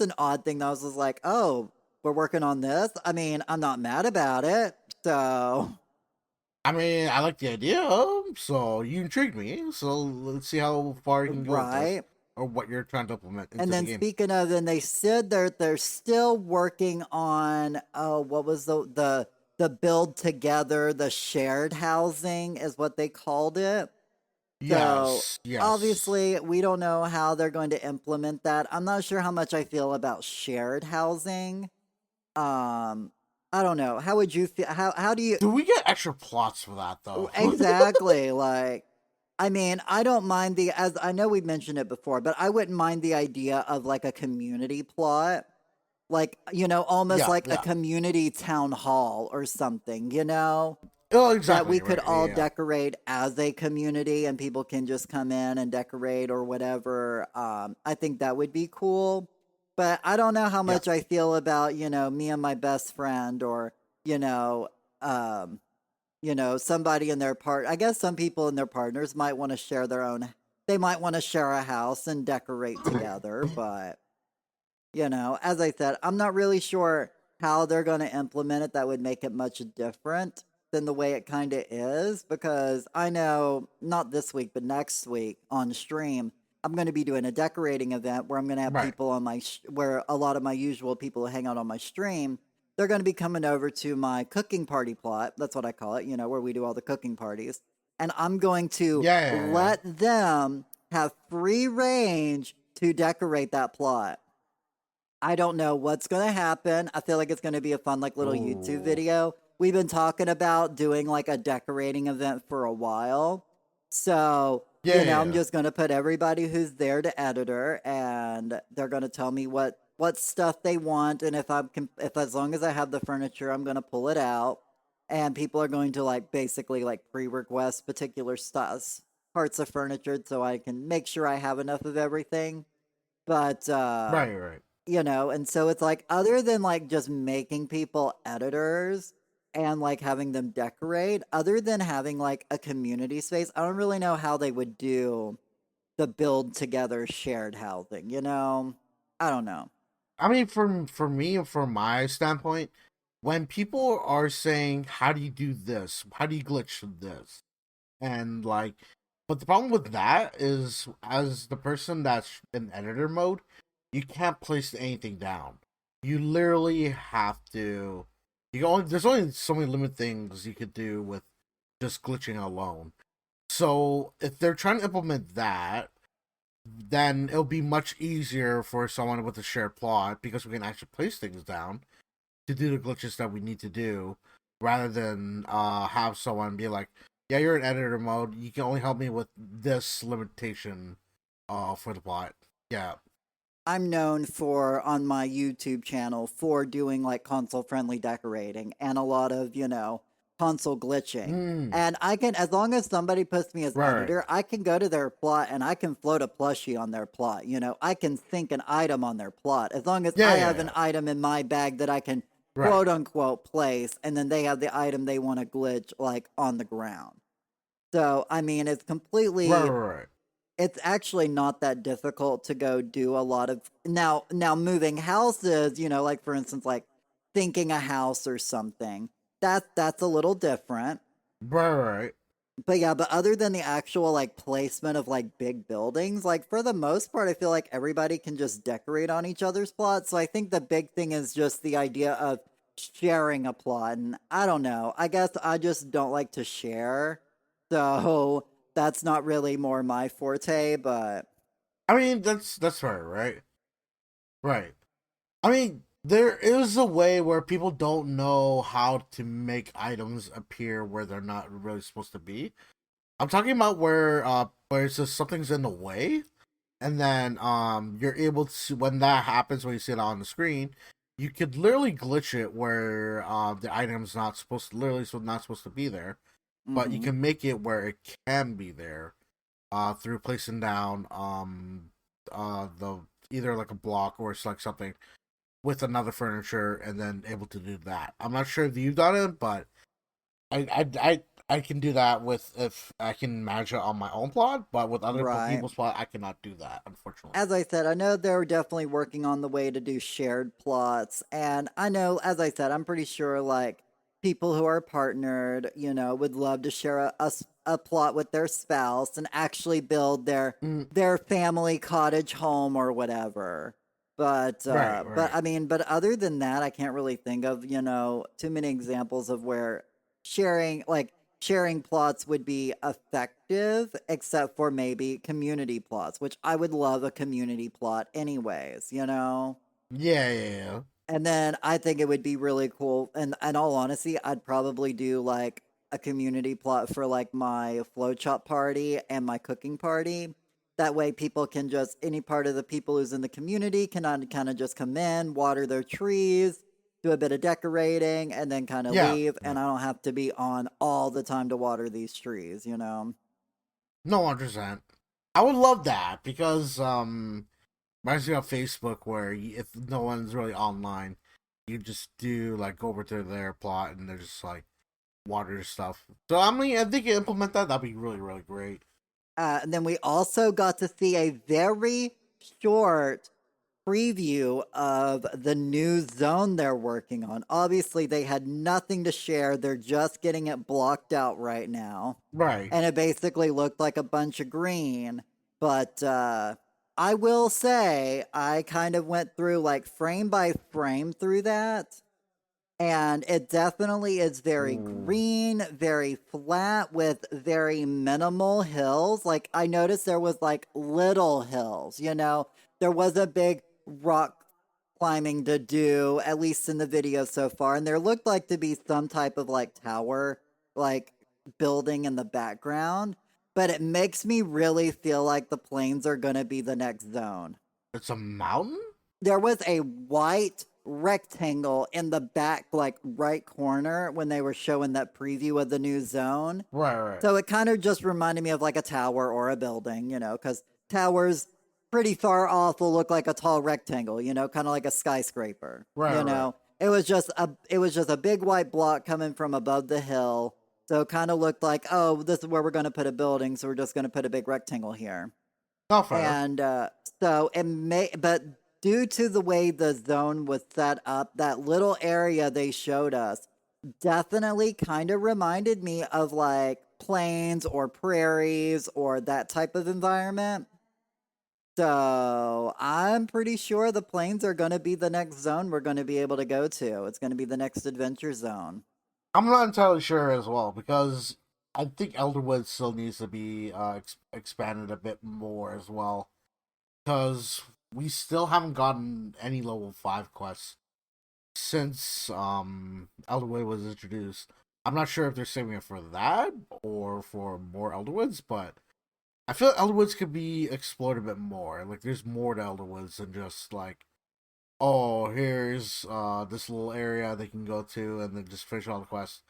an odd thing that I was just like, "Oh, we're working on this." I mean, I'm not mad about it. So, I mean, I like the idea, so you intrigued me. So let's see how far you can go with this, right. or what you're trying to implement And into the then game. speaking of, then they said they're still working on what was the build together, the shared housing is what they called it. So Yes, yes. obviously we don't know how they're going to implement that. I'm not sure how much I feel about shared housing. Um I don't know. How would you feel how do you Do we get extra plots for that though? exactly like I mean, I don't mind the as I know we mentioned it before, but I wouldn't mind the idea of like a community plot. Like, almost Yeah, like a yeah. community town hall or something, Oh, that we exactly. could Right. all Yeah. decorate as a community and people can just come in and decorate or whatever. I think that would be cool. But I don't know how Yeah. much I feel about, me and my best friend or, you know, um, somebody in their I guess some people and their partners might want to share they might want to share a house and decorate together, but as I said, I'm not really sure how they're going to implement it that would make it much different than the way it kind of is because I know not this week, but next week on stream, I'm going to be doing a decorating event where I'm going to have Right. people on where a lot of my usual people who hang out on my stream, they're going to be coming over to my cooking party plot. That's what I call it, where we do all the cooking parties. And I'm going to Yeah. Yeah. Yeah. let them have free range to decorate that plot. I don't know what's going to happen. I feel like it's going to be a fun, like, little YouTube Oh. video. We've been talking about doing like a decorating event for a while. So, Yeah. I'm Yeah. just going to put everybody who's there to editor and they're going to tell me what stuff they want and if as long as I have the furniture, I'm going to pull it out and people are going to like basically like pre-request particular stuff, parts of furniture so I can make sure I have enough of everything. But Right. Right. and so it's like other than like just making people editors and like having them decorate, other than having like a community space, I don't really know how they would do the build together shared housing. I don't know. I mean, for me and from my standpoint, when people are saying, "How do you do this? How do you glitch this?" and like, but the problem with that is, as the person that's in editor mode, you can't place anything down. You literally have to. There's only so many limit things you could do with just glitching alone. So if they're trying to implement that, then it'll be much easier for someone with a shared plot because we can actually place things down to do the glitches that we need to do, rather than have someone be like, "Yeah, you're in editor mode. You can only help me with this limitation for the plot." Yeah. I'm known for on my YouTube channel for doing like console friendly decorating and a lot of, console glitching. Mm, And I can, as long as somebody puts me as right. editor, I can go to their plot and I can float a plushie on their plot. I can sync an item on their plot as long as Yeah, I yeah, have yeah. an item in my bag that I can Right. quote unquote place and then they have the item they want to glitch like on the ground. So, I mean, Right, right, right. it's actually not that difficult to go do a lot of now moving houses, like for instance like thinking a house or something. That's a little different. Right, right. But yeah, but other than the actual like placement of like big buildings, like for the most part I feel like everybody can just decorate on each other's plots. So I think the big thing is just the idea of sharing a plot. And I don't know. I guess I just don't like to share. So that's not really more my forte, but I mean, that's right, right? Right. I mean, there is a way where people don't know how to make items appear where they're not really supposed to be. I'm talking about where it's just something's in the way, and then you're able to, when that happens, when you see it on the screen, you could literally glitch it where the item's not supposed to, literally so not supposed to be there, but you mhm. can make it where it can be there through placing down the either like a block or it's like something with another furniture and then able to do that. I'm not sure if you've done it, but I can do that with, if I can manage it on my own plot, but with other Right. people's plot, I cannot do that, unfortunately. As I said, I know they're definitely working on the way to do shared plots. And I know, as I said, I'm pretty sure like people who are partnered, would love to share a plot with their spouse and actually build Mm, their family cottage home or whatever. right, But right. I mean, but other than that, I can't really think of, too many examples of where sharing plots would be effective, except for maybe community plots, which I would love a community plot anyways. Yeah, yeah, yeah. And then I think it would be really cool. And in all honesty, I'd probably do like a community plot for like my flow chop party and my cooking party. That way, people can just, any part of the people who's in the community can kind of just come in, water their trees, do a bit of decorating, and then kind of Yeah. leave. Yeah. And I don't have to be on all the time to water these trees, you know? No, 100%. I would love that because reminds me of Facebook where if no one's really online, you just do like go over to their plot and they're just like water stuff. So I mean, I think you implement that. That'd be really really great. And then we also got to see a very short preview of the new zone they're working on. Obviously, they had nothing to share. They're just getting it blocked out right now. Right. And it basically looked like a bunch of green. But I will say, I kind of went through like frame by frame through that. And it definitely is very Ooh. green, very flat with very minimal hills. Like I noticed there was like little hills, you know. There was a big rock climbing to do, at least in the video so far, and there looked like to be some type of like tower like building in the background, but it makes me really feel like the plains are going to be the next zone. It's a mountain. There was a white rectangle in the back, like right corner, when they were showing that preview of the new zone. Right. Right. So it kind of just reminded me of like a tower or a building, you know, because towers pretty far off will look like a tall rectangle, you know, kind of like a skyscraper, Right. you Right. know. It was just a big white block coming from above the hill. So it kind of looked like, oh, this is where we're going to put a building, so we're just going to put a big rectangle here. Not fair. And so it may, but due to the way the zone was set up, that little area they showed us definitely kind of reminded me of like plains or prairies or that type of environment. So I'm pretty sure the plains are going to be the next zone we're going to be able to go to. It's going to be the next adventure zone. I'm not entirely sure as well because I think Elderwood still needs to be expanded a bit more as well because we still haven't gotten any level 5 quests since Elderwood was introduced. I'm not sure if they're saving it for that or for more Elderwoods, but I feel Elderwoods could be explored a bit more. Like there's more to Elderwoods than just like, oh, here's this little area they can go to and then just finish all the quests.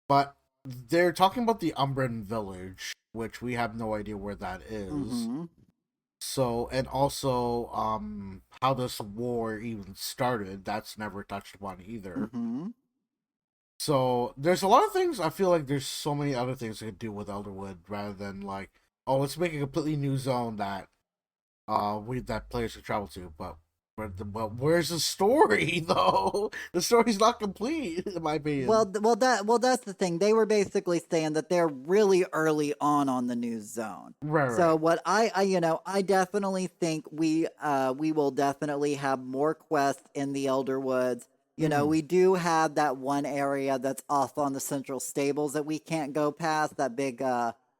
But they're talking about the Umbran village, which we have no idea where that is. Mm-hmm. So, and also how this war even started, that's never touched upon either. Mm-hmm. So there's a lot of things. I feel like there's so many other things they could do with Elderwood rather than like, oh, let's make a completely new zone that that players could travel to. But where's the story though? The story's not complete, in my opinion. That's the thing. They were basically saying that they're really early on the new zone. Right, So right. what I definitely think we will definitely have more quests in the Elder Woods. You know, Mm. we do have that one area that's off on the central stables that we can't go past, that big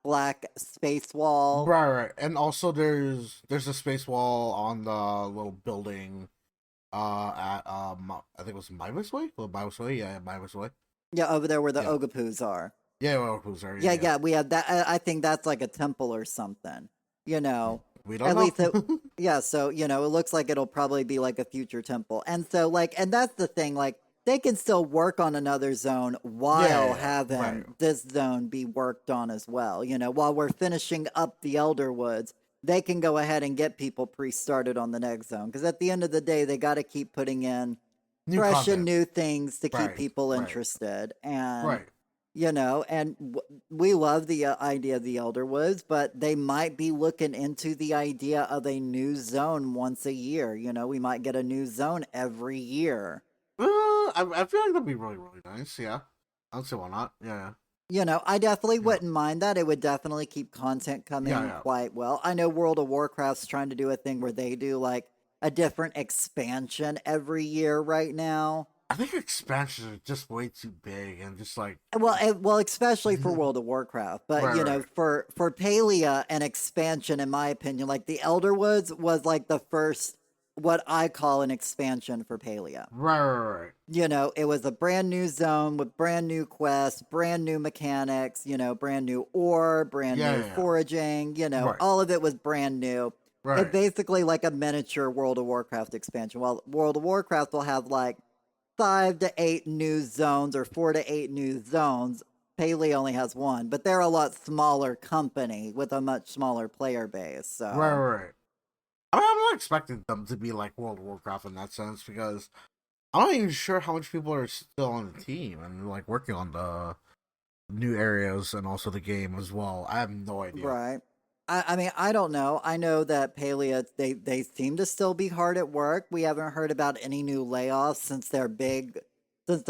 black space wall. Right, right. And also there's a space wall on the little building at I think it was Mimas Way? Well Mimas Way, yeah, Mimas Way. Yeah, over there where the Yeah. Ogapoos are. Yeah, well who's there, Yeah, yeah, yeah. yeah, we have that. I think that's like a temple or something. You know, We don't at know. least it. Yeah, so it looks like it'll probably be like a future temple, and so and that's the thing. Like they can still work on another zone Yeah, while yeah, yeah. Right. having this zone be worked on as well. While we're finishing up the Elder Woods, they can go ahead and get people pre-started on the next zone because at the end of the day, they got to keep putting in New fresh and content. new things to keep Right, people right, interested. And, right. we love the idea of the Elder Woods, but they might be looking into the idea of a new zone once a year. We might get a new zone every year. I feel like that'd be really, really nice, yeah. I'd say why not. Yeah, I definitely yeah. wouldn't mind that. It would definitely keep content Yeah, coming yeah. quite well. I know World of Warcraft's trying to do a thing where they do like a different expansion every year right now. I think expansions are just way too big and just like Well, especially for World of Warcraft, but right, right. for Palia, an expansion, in my opinion, like the Elder Woods was like the first what I call an expansion for Paleo. Right, right, right. You know, it was a brand new zone with brand new quests, brand new mechanics, you know, brand new ore, brand Yeah, new yeah, yeah. foraging, you know, Right, all of it was brand new. It's right. basically like a miniature World of Warcraft expansion. Well, World of Warcraft will have like 5 to 8 new zones or 4 to 8 new zones. Paley only has one, but they're a lot smaller company with a much smaller player base. Right, So, right, right. I'm not expecting them to be like World of Warcraft in that sense because I'm not even sure how much people are still on the team and like working on the new areas and also the game as well. I have no idea. right. I mean, I don't know. I know that Palea, they seem to still be hard at work. We haven't heard about any new layoffs since their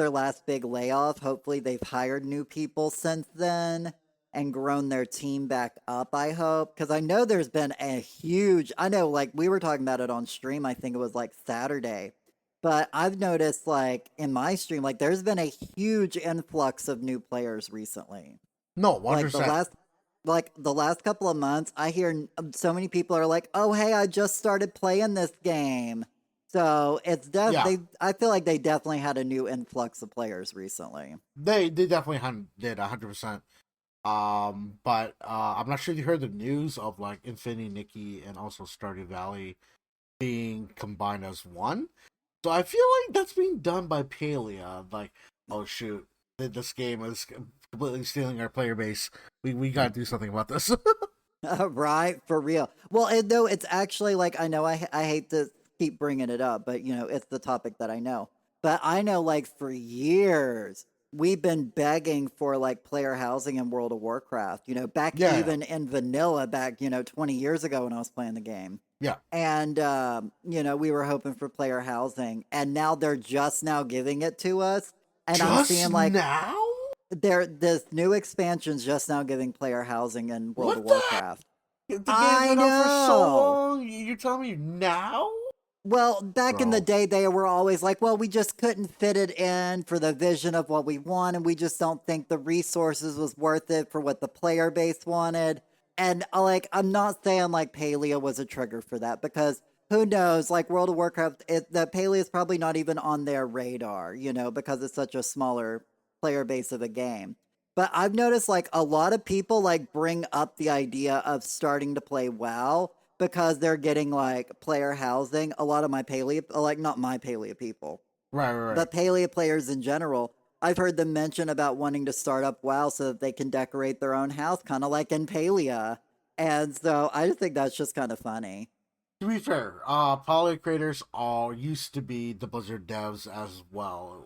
last big layoff. Hopefully, they've hired new people since then and grown their team back up, I hope. Because I know there's been a huge, I know, like, we were talking about it on stream, I think it was like Saturday. But I've noticed, like, in my stream, like, there's been a huge influx of new players recently. No, one Like, percent. the last couple of months, I hear so many people are like, "Oh, hey, I just started playing this game." So it's Yeah, they. I feel like they definitely had a new influx of players recently. they definitely did 100%. But I'm not sure if you heard the news of like Infinity Nikki and also Stardew Valley being combined as one. So I feel like that's being done by Palia. Like, oh shoot, this game is completely stealing our player base. We gotta do something about this. Right, for real. Well, though it's actually like I know I hate to keep bringing it up, but you know it's the topic that I know. But I know like for years we've been begging for like player housing in World of Warcraft. You know, back Yeah, even in vanilla, back 20 years ago when I was playing the game. yeah. And you know we were hoping for player housing, and now they're just now giving it to us. And I'm Just seeing like now? this new expansion's just now giving player housing in World of What the Warcraft. heck? The game's I been out for so know. long. You're telling me now, Well, back in the bro? day, they were always like, well, we just couldn't fit it in for the vision of what we want, and we just don't think the resources was worth it for what the player base wanted. And like, I'm not saying like Paleo was a trigger for that because who knows? Like World of Warcraft, the Paleo is probably not even on their radar, because it's such a smaller player base of a game. But I've noticed like a lot of people like bring up the idea of starting to play WoW because they're getting like player housing. A lot of my paleo, like not my paleo people, Right, right, right. but paleo players in general, I've heard them mention about wanting to start up WoW so that they can decorate their own house, kind of like in Palea. And so I just think that's just kind of funny. To be fair, poly creators all used to be the Blizzard devs as well.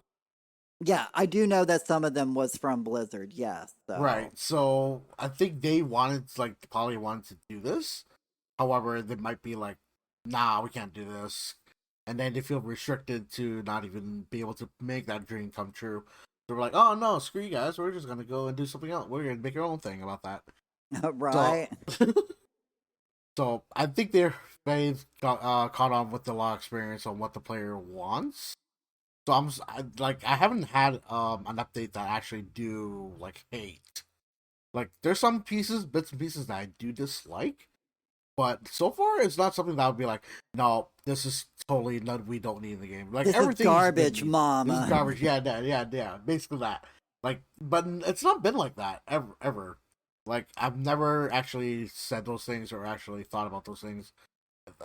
Yeah, I do know that some of them was from Blizzard. Yes, so Right. So I think they wanted like Poly wanted to do this. However, they might be like, nah, we can't do this. And then they feel restricted to not even be able to make that dream come true. They're like, oh no, screw you guys. We're just gonna go and do something else. We're gonna make our own thing about that. So right. so I think they've got caught on with the law experience on what the player wants. So I haven't had an update that I actually do like hate. Like there's some bits and pieces that I do dislike, but so far it's not something that would be like, no, this is totally none we don't need in the game. Like This is everything is good garbage, need. This is mama. garbage. Yeah, yeah. Basically that. Like, but it's not been like that ever. Like I've never actually said those things or actually thought about those things.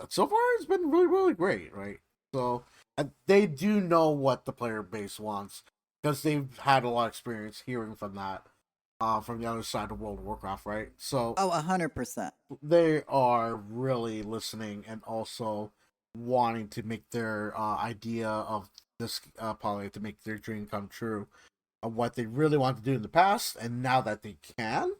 So far it's been really great, right? So they do know what the player base wants because they've had a lot of experience hearing from that from the other side of World of Warcraft, right? So Oh, 100%. they are really listening and also wanting to make their idea of this poly to make their dream come true of what they really want to do in the past, and now that they can,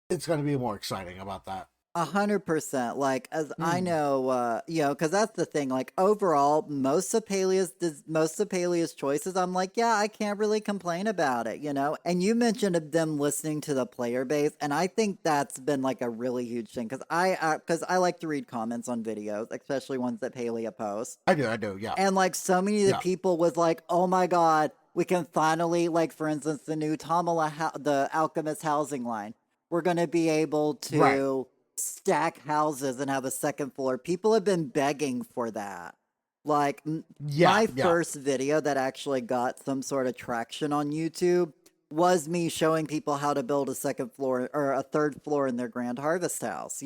it's going to be more exciting about that. 100%. Like, as I Mm. know, because that's the thing. Like, overall, most of Pelea's choices, I'm like, yeah, I can't really complain about it. And you mentioned of them listening to the player base, and I think that's been like a really huge thing because I like to read comments on videos, especially ones that Palea posts. I do, yeah, And like so many of the yeah, people was like, oh my god, we can finally, like for instance, the new the Alchemist housing line. We're gonna be able right, to stack houses and have a second floor. People have been begging for that. Like Yeah, my yeah, first video that actually got some sort of traction on YouTube was me showing people how to build a second floor or a third floor in their Grand Harvest house,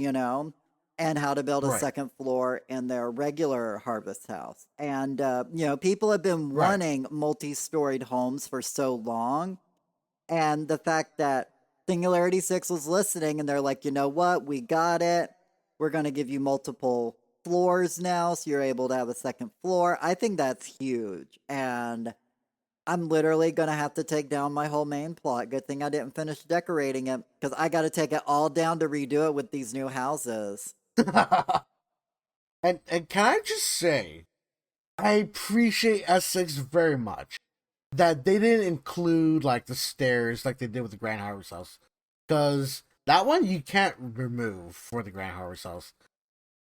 and how to build a right, second floor in their regular Harvest house. And people have been right. wanting multi-storied homes for so long, and the fact that Singularity 6 was listening and they're like, you know what, we got it. We're going to give you multiple floors now, so you're able to have a second floor. I think that's huge. And I'm literally going to have to take down my whole main plot. Good thing I didn't finish decorating it because I got to take it all down to redo it with these new houses. And can I just say, I appreciate S6 very much that they didn't include like the stairs like they did with the Grand Harvest House, because that one you can't remove for the Grand Harvest House.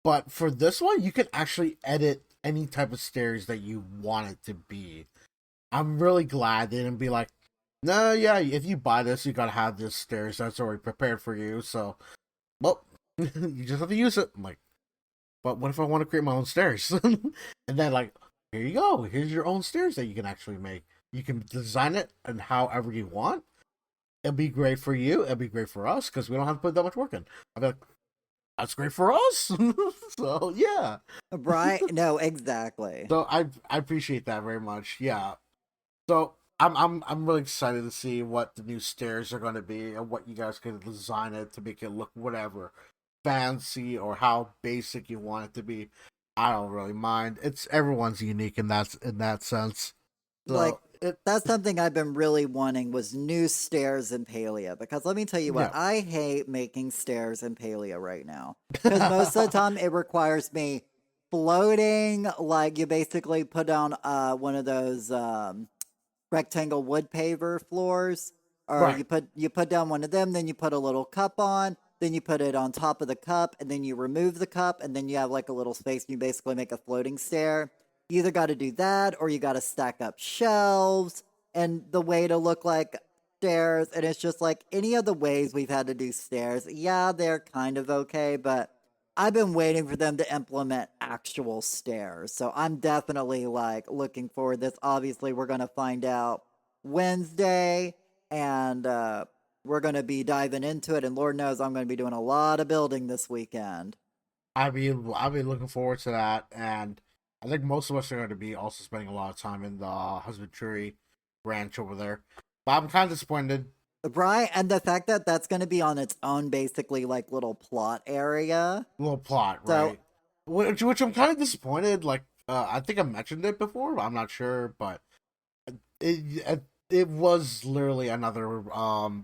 But for this one, you can actually edit any type of stairs that you want it to be. I'm really glad they didn't be like, no, yeah, if you buy this, you gotta have this stairs that's already prepared for you. So, well, you just have to use it. I'm like, but what if I want to create my own stairs? And then like, here you go. Here's your own stairs that you can actually make. You can design it and however you want. It'll be great for you. It'll be great for us because we don't have to put that much work in. I'll be like, that's great for us. So yeah. Right? No, exactly. So I appreciate that very much. Yeah. So I'm really excited to see what the new stairs are going to be and what you guys can design it to make it look whatever fancy or how basic you want it to be. I don't really mind. It's everyone's unique in that sense. Like, So it that's something I've been really wanting was new stairs in Palea, because let me tell you what, yeah. I hate making stairs in Palea right now. Because most of the time it requires me floating, like you basically put down one of those rectangle wood paver floors, or Right. you put down one of them, then you put a little cup on, then you put it on top of the cup, and then you remove the cup, and then you have like a little space, and you basically make a floating stair. You either got to do that, or you got to stack up shelves, and the way to look like stairs, and it's just like any of the ways we've had to do stairs. Yeah, they're kind of okay, but I've been waiting for them to implement actual stairs. So I'm definitely like looking forward. This obviously we're gonna find out Wednesday, and we're gonna be diving into it. And Lord knows I'm gonna be doing a lot of building this weekend. I'll be looking forward to that, and I think most of us are going to be also spending a lot of time in the husbandry ranch over there. But I'm kind of disappointed. Right, and the fact that that's going to be on its own, basically like little plot area. Little plot, So right? Which I'm kind of disappointed. Like, I think I mentioned it before. But I'm not sure, but it was literally another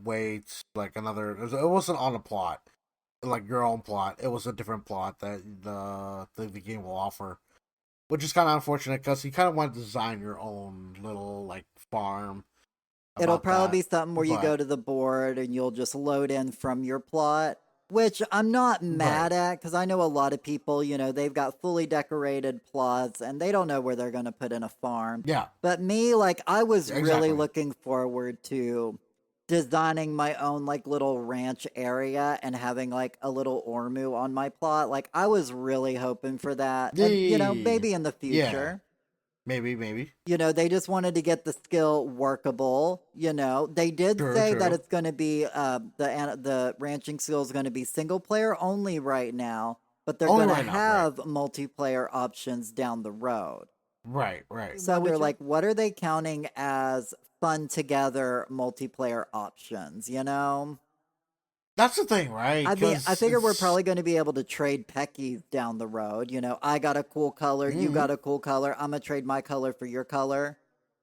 way to, like another. It wasn't on a plot like your own plot. It was a different plot that the game will offer, which is kind of unfortunate because you kind of want to design your own little like farm it'll about probably that. be something where you go But to the board and you'll just load in from your plot, which I'm not right, mad at because I know a lot of people, they've got fully decorated plots and they don't know where they're going to put in a farm. yeah, But me, like, I was really exactly. looking forward to designing my own, like, little ranch area and having, like, a little Ormu on my plot. Like, I was really hoping for that. And, The maybe in the yeah, future. maybe. They just wanted to get the skill workable. They did True, say that true. it's going to be the ranching skill is going to be single player only right now, but they're Only going to right now, right, have multiplayer options down the road. right. So I wonder, like, what are they counting as fun together multiplayer options? That's the thing, right? I mean, I Because figure we're it's probably going to be able to trade Peckies down the road. I got a cool color, you mhm. got a cool color. I'm gonna trade my color for your color.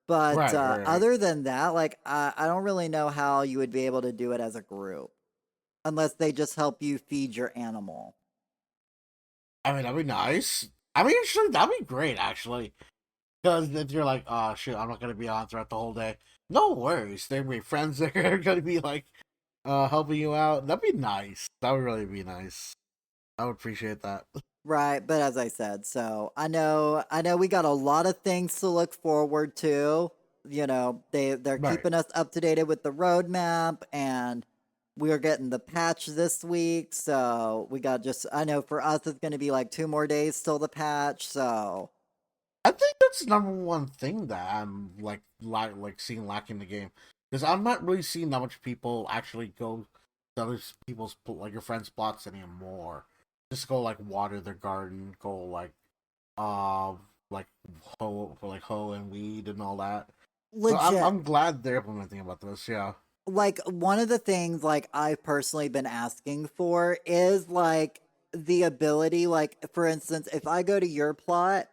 But Right. other than that, like, I don't really know how you would be able to do it as a group unless they just help you feed your animal. I mean, that'd be nice. I mean, actually, that'd be great, actually. Because if you're like, oh shit, I'm not gonna be on throughout the whole day. No worries. There be friends that are gonna be like helping you out. That'd be nice. That would really be nice. I would appreciate that. Right, but as I said, so I know we got a lot of things to look forward to. They're Right. keeping us up to date with the roadmap, and We are getting the patch this week, so we got just I know for us it's gonna be like 2 more days till the patch, so I think that's the number one thing that I'm like seeing lacking in the game, because I'm not really seeing that much people actually go to other people's like your friends' plots anymore. Just go like water their garden, go uh like hoe and weed and all that. So legit. I'm glad they're implementing about this. Yeah, Like one of the things like I've personally been asking for is like the ability, like for instance, if I go to your plot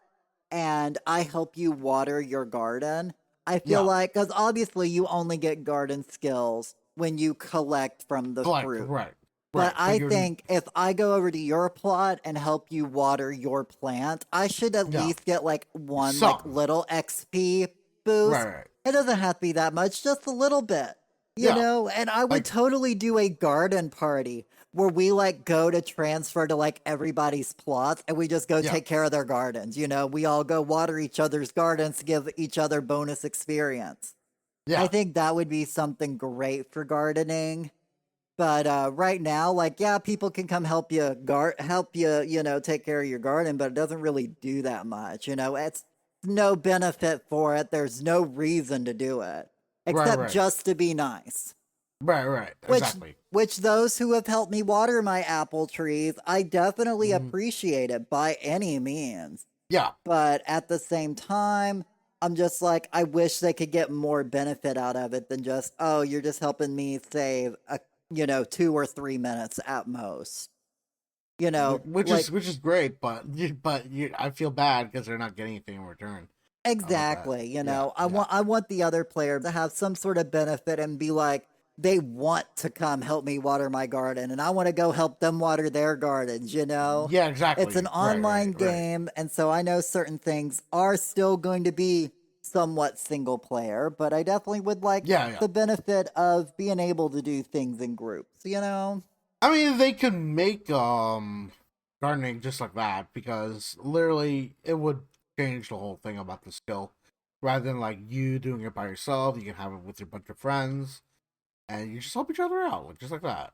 and I help you water your garden, I feel yeah, like because obviously you only get garden skills when you collect from the collect fruit. right, But right. But I you're think if I go over to your plot and help you water your plant, I should at yeah least get like one like some little XP right, boost. right. It doesn't have to be that much, just a little bit, you Yeah, know? And I would like totally do a garden party where we like go to transfer to like everybody's plots and we just go yeah, take care of their gardens, you know? We all go water each other's gardens to give each other bonus experience. I yeah, think that would be something great for gardening. But right now, like, yeah, people can come help you, you know, take care of your garden, but it doesn't really do that much. You know, it's no benefit for it. There's no reason to do it right, except right, just to be nice. right, right. Which, Exactly. which those who have helped me water my apple trees, I definitely Mhm. appreciate it by any means. Yeah, But at the same time, I'm just like, I wish they could get more benefit out of it than just, oh, you're just helping me save 2 or 3 minutes at most. You know, like which is great, but I feel bad because they're not getting anything in return about that. exactly, Yeah, I yeah, want the other player to have some sort of benefit and be like, they want to come help me water my garden and I want to go help them water their gardens, you know? yeah. It's an Exactly. Right, online right, right. game, and so I know certain things are still going to be somewhat single player, but I definitely would like Yeah, yeah. the benefit of being able to do things in groups, you know? I mean, they could make gardening just like that, because literally it would change the whole thing about the skill. Rather than like you doing it by yourself, you can have it with your bunch of friends, and you just help each other out, like, just like that.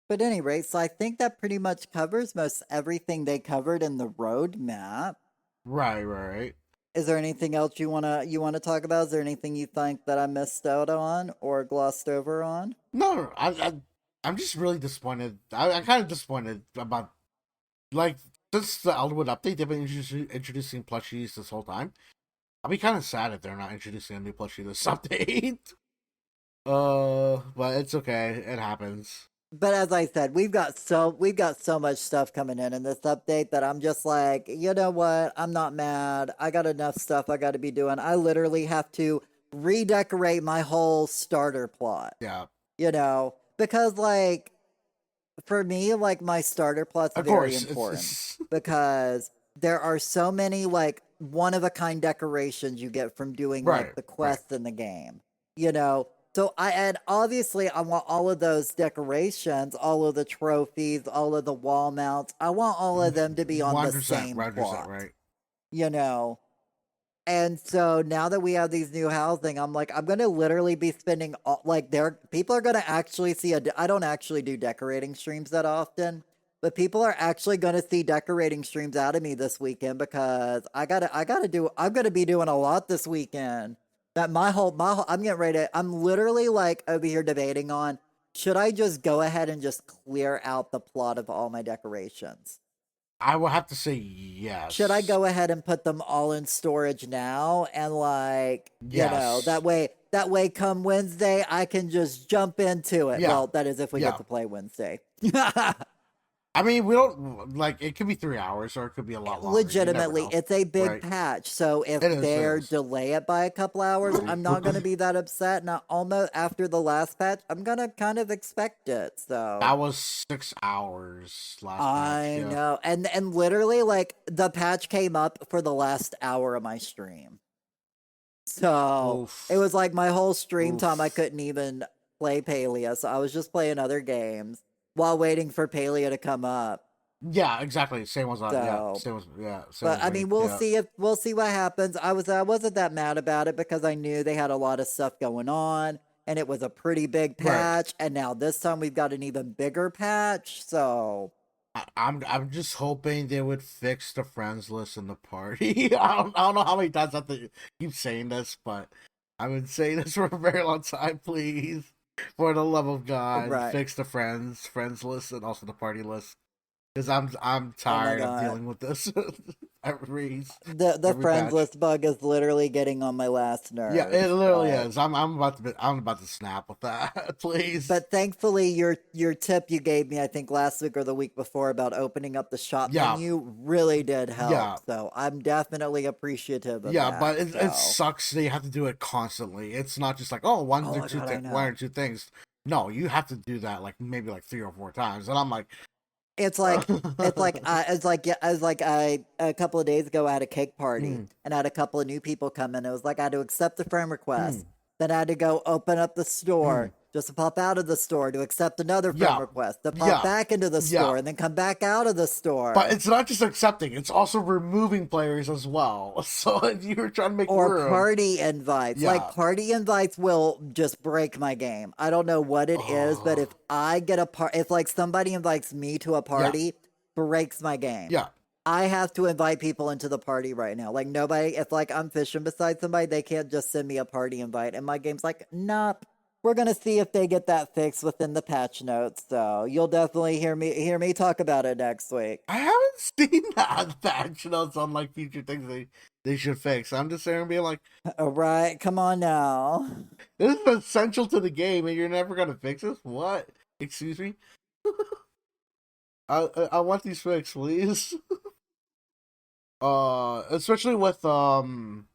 But anyway, so I think that pretty much covers most everything they covered in the roadmap. Right, right, right. Is there anything else you wanna talk about? Is there anything you think that I missed out on or glossed over on? No, no, I'm just really disappointed. I'm kind of disappointed about, like, since the Elderwood update, they've been introducing plushies this whole time. I'll be kind of sad if they're not introducing a new plushie this update. But it's okay. It happens. But as I said, we've got so much stuff coming in this update that I'm just like, you know what? I'm not mad. I got enough stuff I got to be doing. I literally have to redecorate my whole starter plot, Yeah, because like for me, like my starter plot's of very course. important It's because there are so many like one of a kind decorations you get from doing like right, the right. quests in the game, you know. So and obviously I want all of those decorations, all of the trophies, all of the wall mounts. I want all of them to be on the 100%, same 100% plot, right. you know. And so now that we have these new housing, I'm like, I'm gonna literally be spending like there. People are gonna actually see I don't actually do decorating streams that often, but people are actually gonna see decorating streams out of me this weekend because I'm gonna be doing a lot this weekend. That I'm getting ready to. I'm literally like over here debating on should I just go ahead and just clear out the plot of all my decorations. I will have to say Should I yes. go ahead and put them all in storage now and like, Yes. that way come Wednesday I can just jump into it. Yeah. Well, that is if we get Yeah. to play Wednesday. I mean, we don't like it could be 3 hours or it could be a lot longer. You never Legitimately, know. it's a big Right. patch. So if It is, it they is. delay it by a couple hours, I'm not going to be that upset. Now, almost after the last patch, I'm going to kind of expect it. So That was 6 hours last patch, I yeah. know. And literally like the patch came up for the last hour of my stream. So it Oof. was like my whole stream time, I Oof. couldn't even play Palia. So I was just playing other games while waiting for Palia to come up. Yeah, exactly. Same was So, same but as I me. mean, Yeah. we'll see what happens. I wasn't that mad about it because I knew they had a lot of stuff going on. and it was a pretty big Right. patch, and now this time we've got an even bigger patch. So I'm just hoping they would fix the friends list in the party. I don't know how many times I have to keep saying this, but I've been saying this for a very long time. Please, for the love of God, right. fix the friends list and also the party list. Because I'm Oh my tired of god. dealing with this every The every friends patch. list bug is literally getting on my last Yeah, it nerve, literally but is. I'm about to snap with that. Please. but thankfully your tip you gave me I think last week or the week before about opening up the shop Yeah, menu really did help. yeah, So I'm definitely appreciative of yeah. that. But it So sucks that you have to do it constantly. It's not just like, oh, oh my god, I one or know. two things. No, you have to do that like maybe like 3 or 4 times, and I'm like, It's like it's like I a couple of days ago I had a cake party mm, and I had a couple of new people come in. It was like I had to accept the friend request. mm, Then I had to go open up the mm. store just to pop out of the store to accept another friend Yeah, request, to pop yeah, back into the yeah. store and then come back out of the But store. it's not just accepting; it's also removing players as well. So if you're trying to make Or room, party invites. Like yeah. party invites will just break my game. I don't know what it is, but if Oh, I get a if like somebody invites me to a yeah, party, breaks my game. yeah. I have to invite people into the party right now. Like nobody, if like I'm fishing beside somebody, they can't just send me a party invite. And my game's like, nope. We're gonna see if they get that fixed within the patch notes. So you'll definitely hear me talk about it next week. I haven't seen that patch notes on like future things they should fix. I'm just there and being like, All right, come on now. this is essential to the game, and you're never gonna fix this. What? Excuse me. I want these fixed, please. Especially with someone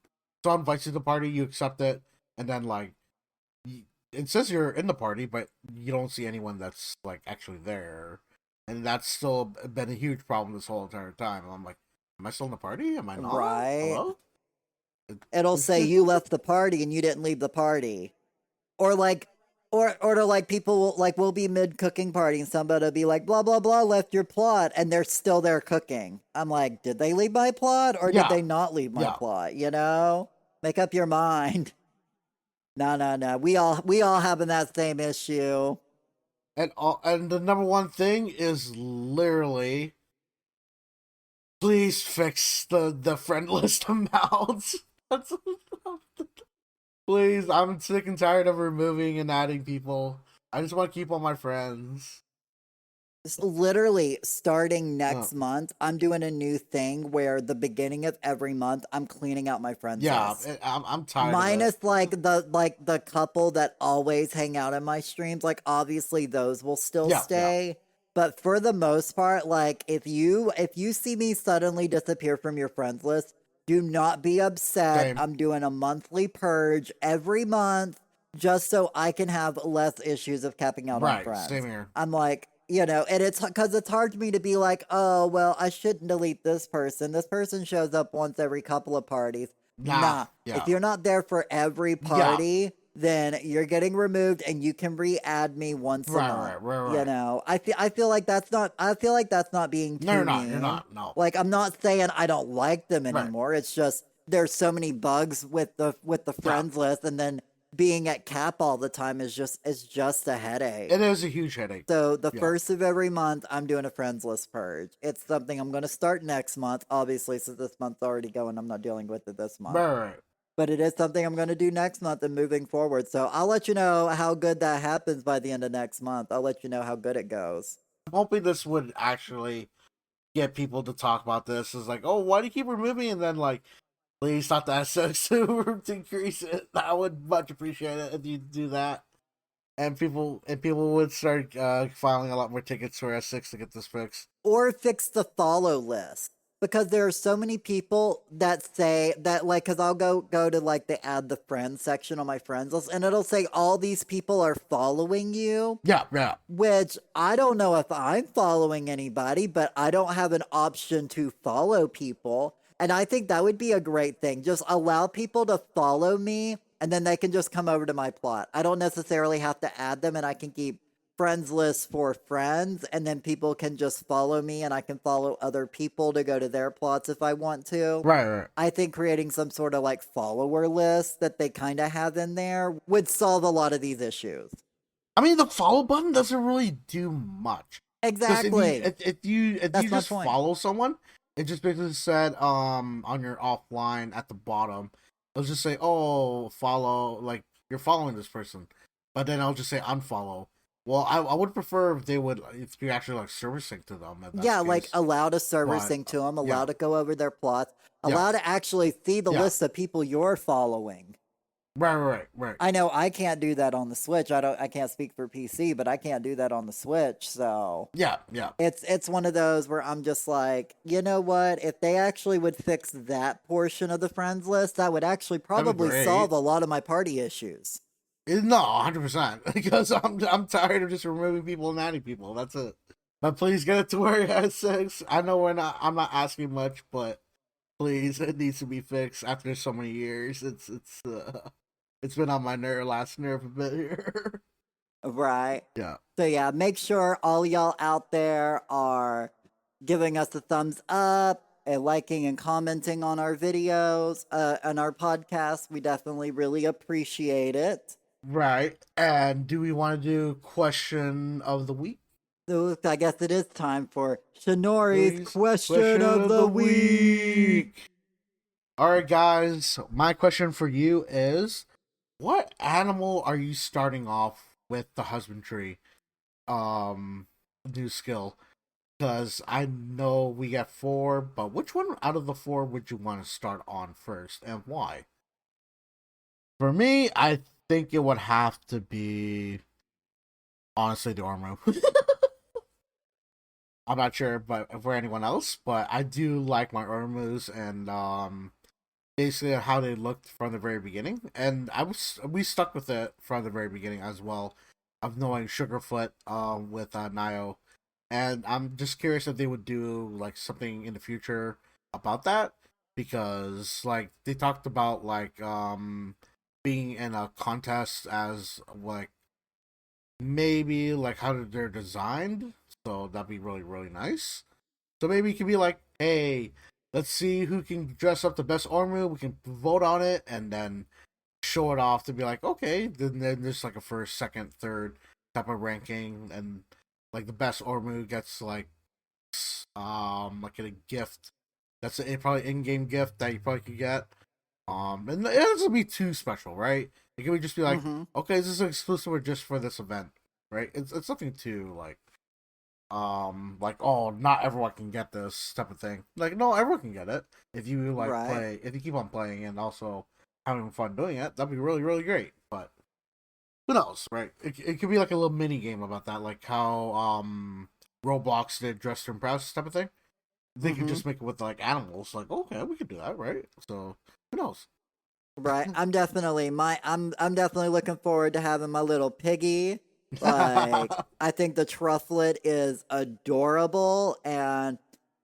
invites you to the party, you accept it, and then like it says you're in the party, but you don't see anyone that's like actually there, and that's still been a huge problem this whole entire time. I'm like, am I still in the party? Am I not? Right. Hello? It'll say you left the party and you didn't leave the party. Or like or to like people will like we'll be mid cooking party and somebody'll be like blah blah blah left your plot and they're still there cooking. I'm like, did they leave my plot or did Yeah, they not leave my yeah. plot? You know? Make up your mind. No, no, no. We all having that same issue. And the number one thing is literally, please fix the friend list amounts. That's please. I'm sick and tired of removing and adding people. I just want to keep all my friends. Literally starting Uh, next month, I'm doing a new thing where the beginning of every month I'm cleaning out my friends yeah, list. I'm tired of it. Minus like the couple that always hang out in my streams, like obviously those will still Yeah, yeah. stay. But for the most part, like if you see me suddenly disappear from your friends list, do not be upset. Same. I'm doing a monthly purge every month just so I can have less issues of capping out on Right. Same friends. here. I'm like, you know, and it's because it's hard for me to be like, oh, well, I shouldn't delete this person. This person shows up once every couple of parties. Nah. Nah, if Yeah. you're not there for every Yeah. party, then you're getting removed and you can re-add me once a Right. month. Right. Right. You Right. know, I feel like that's not being No, you're too not. You're mean. not. No. Like I'm not saying I don't like them Right. anymore. It's just there's so many bugs with the Yeah. friends list and then being at cap all the time is just a It headache. is a huge headache. So the Yeah. first of every month, I'm doing a friends list purge. It's something I'm going to start next month. Obviously, since this month's already going, I'm not dealing with it this month. Right. Right. But it is something I'm going to do next month and moving forward. So I'll let you know how good that happens by the end of next month. I'll let you know how good it goes. I'm hoping this would actually get people to talk about this. Is like, oh, why do you keep removing? And then like, please stop the S6 to increase it. I would much appreciate it if you do that. And people would start filing a lot more tickets for S6 to get this fixed. Or fix the follow list. Because there are so many people that say that like because I'll go to like the add the friends section on my friends list and it'll say all these people are following you. Yeah, yeah, Which I don't know if I'm following anybody, but I don't have an option to follow people. And I think that would be a great thing. Just allow people to follow me and then they can just come over to my plot. I don't necessarily have to add them and I can keep friends list for friends, and then people can just follow me and I can follow other people to go to their plots if I want to. Right, right. I think creating some sort of like follower list that they kind of have in there would solve a lot of these issues. I mean, the follow button doesn't really do much because Exactly. if you That's my just point. follow someone, it just basically said on your offline at the bottom, it'll just say, "Oh, follow," like you're following this person, but then I'll just say unfollow. Well, I would prefer if they would if you actually like servicing to them if that's Yeah, the like case. allow to server But sync to them, allow yeah, to go over their plots, yeah, allow to actually see the yeah, list of people you're following. right. I know I can't do that on the Switch. I can't speak for PC, but I can't do that on the Switch. So Yeah, yeah. it's one of those where I'm just like, you know what? If they actually would fix that portion of the friends list, that would actually That'd be probably solve great. a lot of my party issues. No, 100%. Because I'm tired of just removing people and adding people. That's it. But please get it to where it has 6. I know I'm not asking much, but please, it needs to be fixed after so many years. It's been on my last nerve a bit here. Right. Yeah. So yeah, make sure all y'all out there are giving us a thumbs up and liking and commenting on our videos and our podcast. We definitely really appreciate it. Right. And do we want to do question of the week? So I guess it is time for Shinori's Please. question Question of of the the week. week. All right, guys. My question for you is, what animal are you starting off with the husbandry new skill? Because I know we got 4, but which one out of the 4 would you want to start on first, and why? For me, I think it would have to be honestly the armor. I'm not sure, but for anyone else, but I do like my Ormus and basically how they looked from the very beginning, and we stuck with it from the very beginning as well, of knowing Sugarfoot with Nio, and I'm just curious if they would do like something in the future about that, because like they talked about like being in a contest as like maybe like how they're designed, so that'd be really nice. So maybe it could be like, hey, let's see who can dress up the best armor. We can vote on it and then show it off to be like, okay, then there's like a first, second, third type of ranking, and like the best armor gets like a gift. That's a probably in-game gift that you probably could get. And it doesn't be too special, right? It could just be like, Mm-hmm. okay, this is exclusive just for this event, right? It's something to like oh not everyone can get this type of thing, like no everyone can get it if you like Right. play, if you keep on playing and also having fun doing it, that'd be really great. But who knows, right? It could be like a little mini game about that, like how Roblox did Dress to Impress type of thing. They could Mm-hmm. just make it with like animals, like okay, we could do that, right? So who knows. Right. I'm definitely looking forward to having my little piggy. Like I think the trufflet is adorable and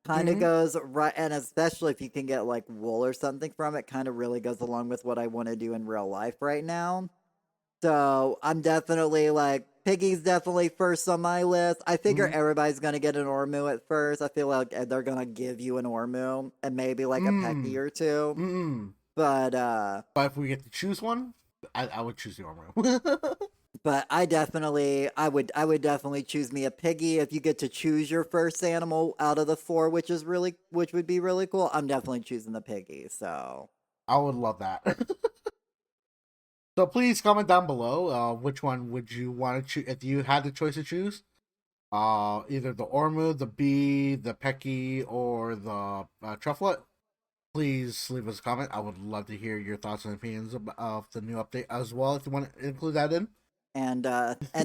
kind of Hmm. goes right, and especially if you can get like wool or something from it, kind of really goes along with what I want to do in real life right now. So I'm definitely like piggy's definitely first on my list. I figure Hmm. everybody's gonna get an Ormu at first. I feel like they're gonna give you an Ormu and maybe like a Pecky Mm. or two. Mm. But But if we get to choose one, I would choose the armor. I would definitely choose me a piggy. If you get to choose your first animal out of the four, which would be really cool, I'm definitely choosing the piggy. So I would love that. So please comment down below. Which one would you want to choose if you had the choice to choose? Either the Ormu, the bee, the Pecky, or the Trufflet. Please leave us a comment. I would love to hear your thoughts and opinions of the new update as well. If you want to include that in. and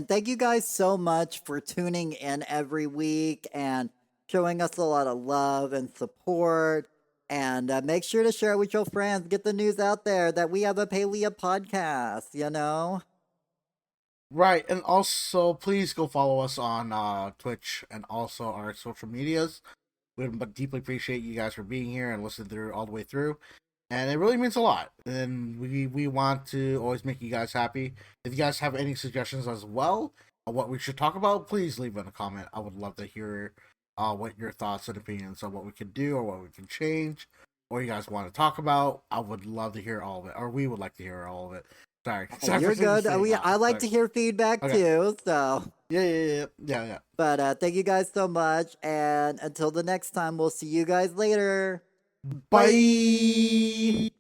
thank you guys so much for tuning in every week and showing us a lot of love and support. And make sure to share it with your friends. Get the news out there that we have a Palea podcast. You know. Right, and also please go follow us on Twitch and also our social medias. We deeply appreciate you guys for being here and listening through all the way through, and it really means a lot. And we want to always make you guys happy. If you guys have any suggestions as well, what we should talk about, please leave in a comment. I would love to hear what your thoughts and opinions on what we can do or what we can change, or you guys want to talk about. I would love to hear all of it, or we would like to hear all of it. Sorry, Hey, sorry for you're good. saying that. I like Sorry. to hear feedback Okay. too. So, Yeah. but thank you guys so much, and until the next time, we'll see you guys later. Bye. Bye.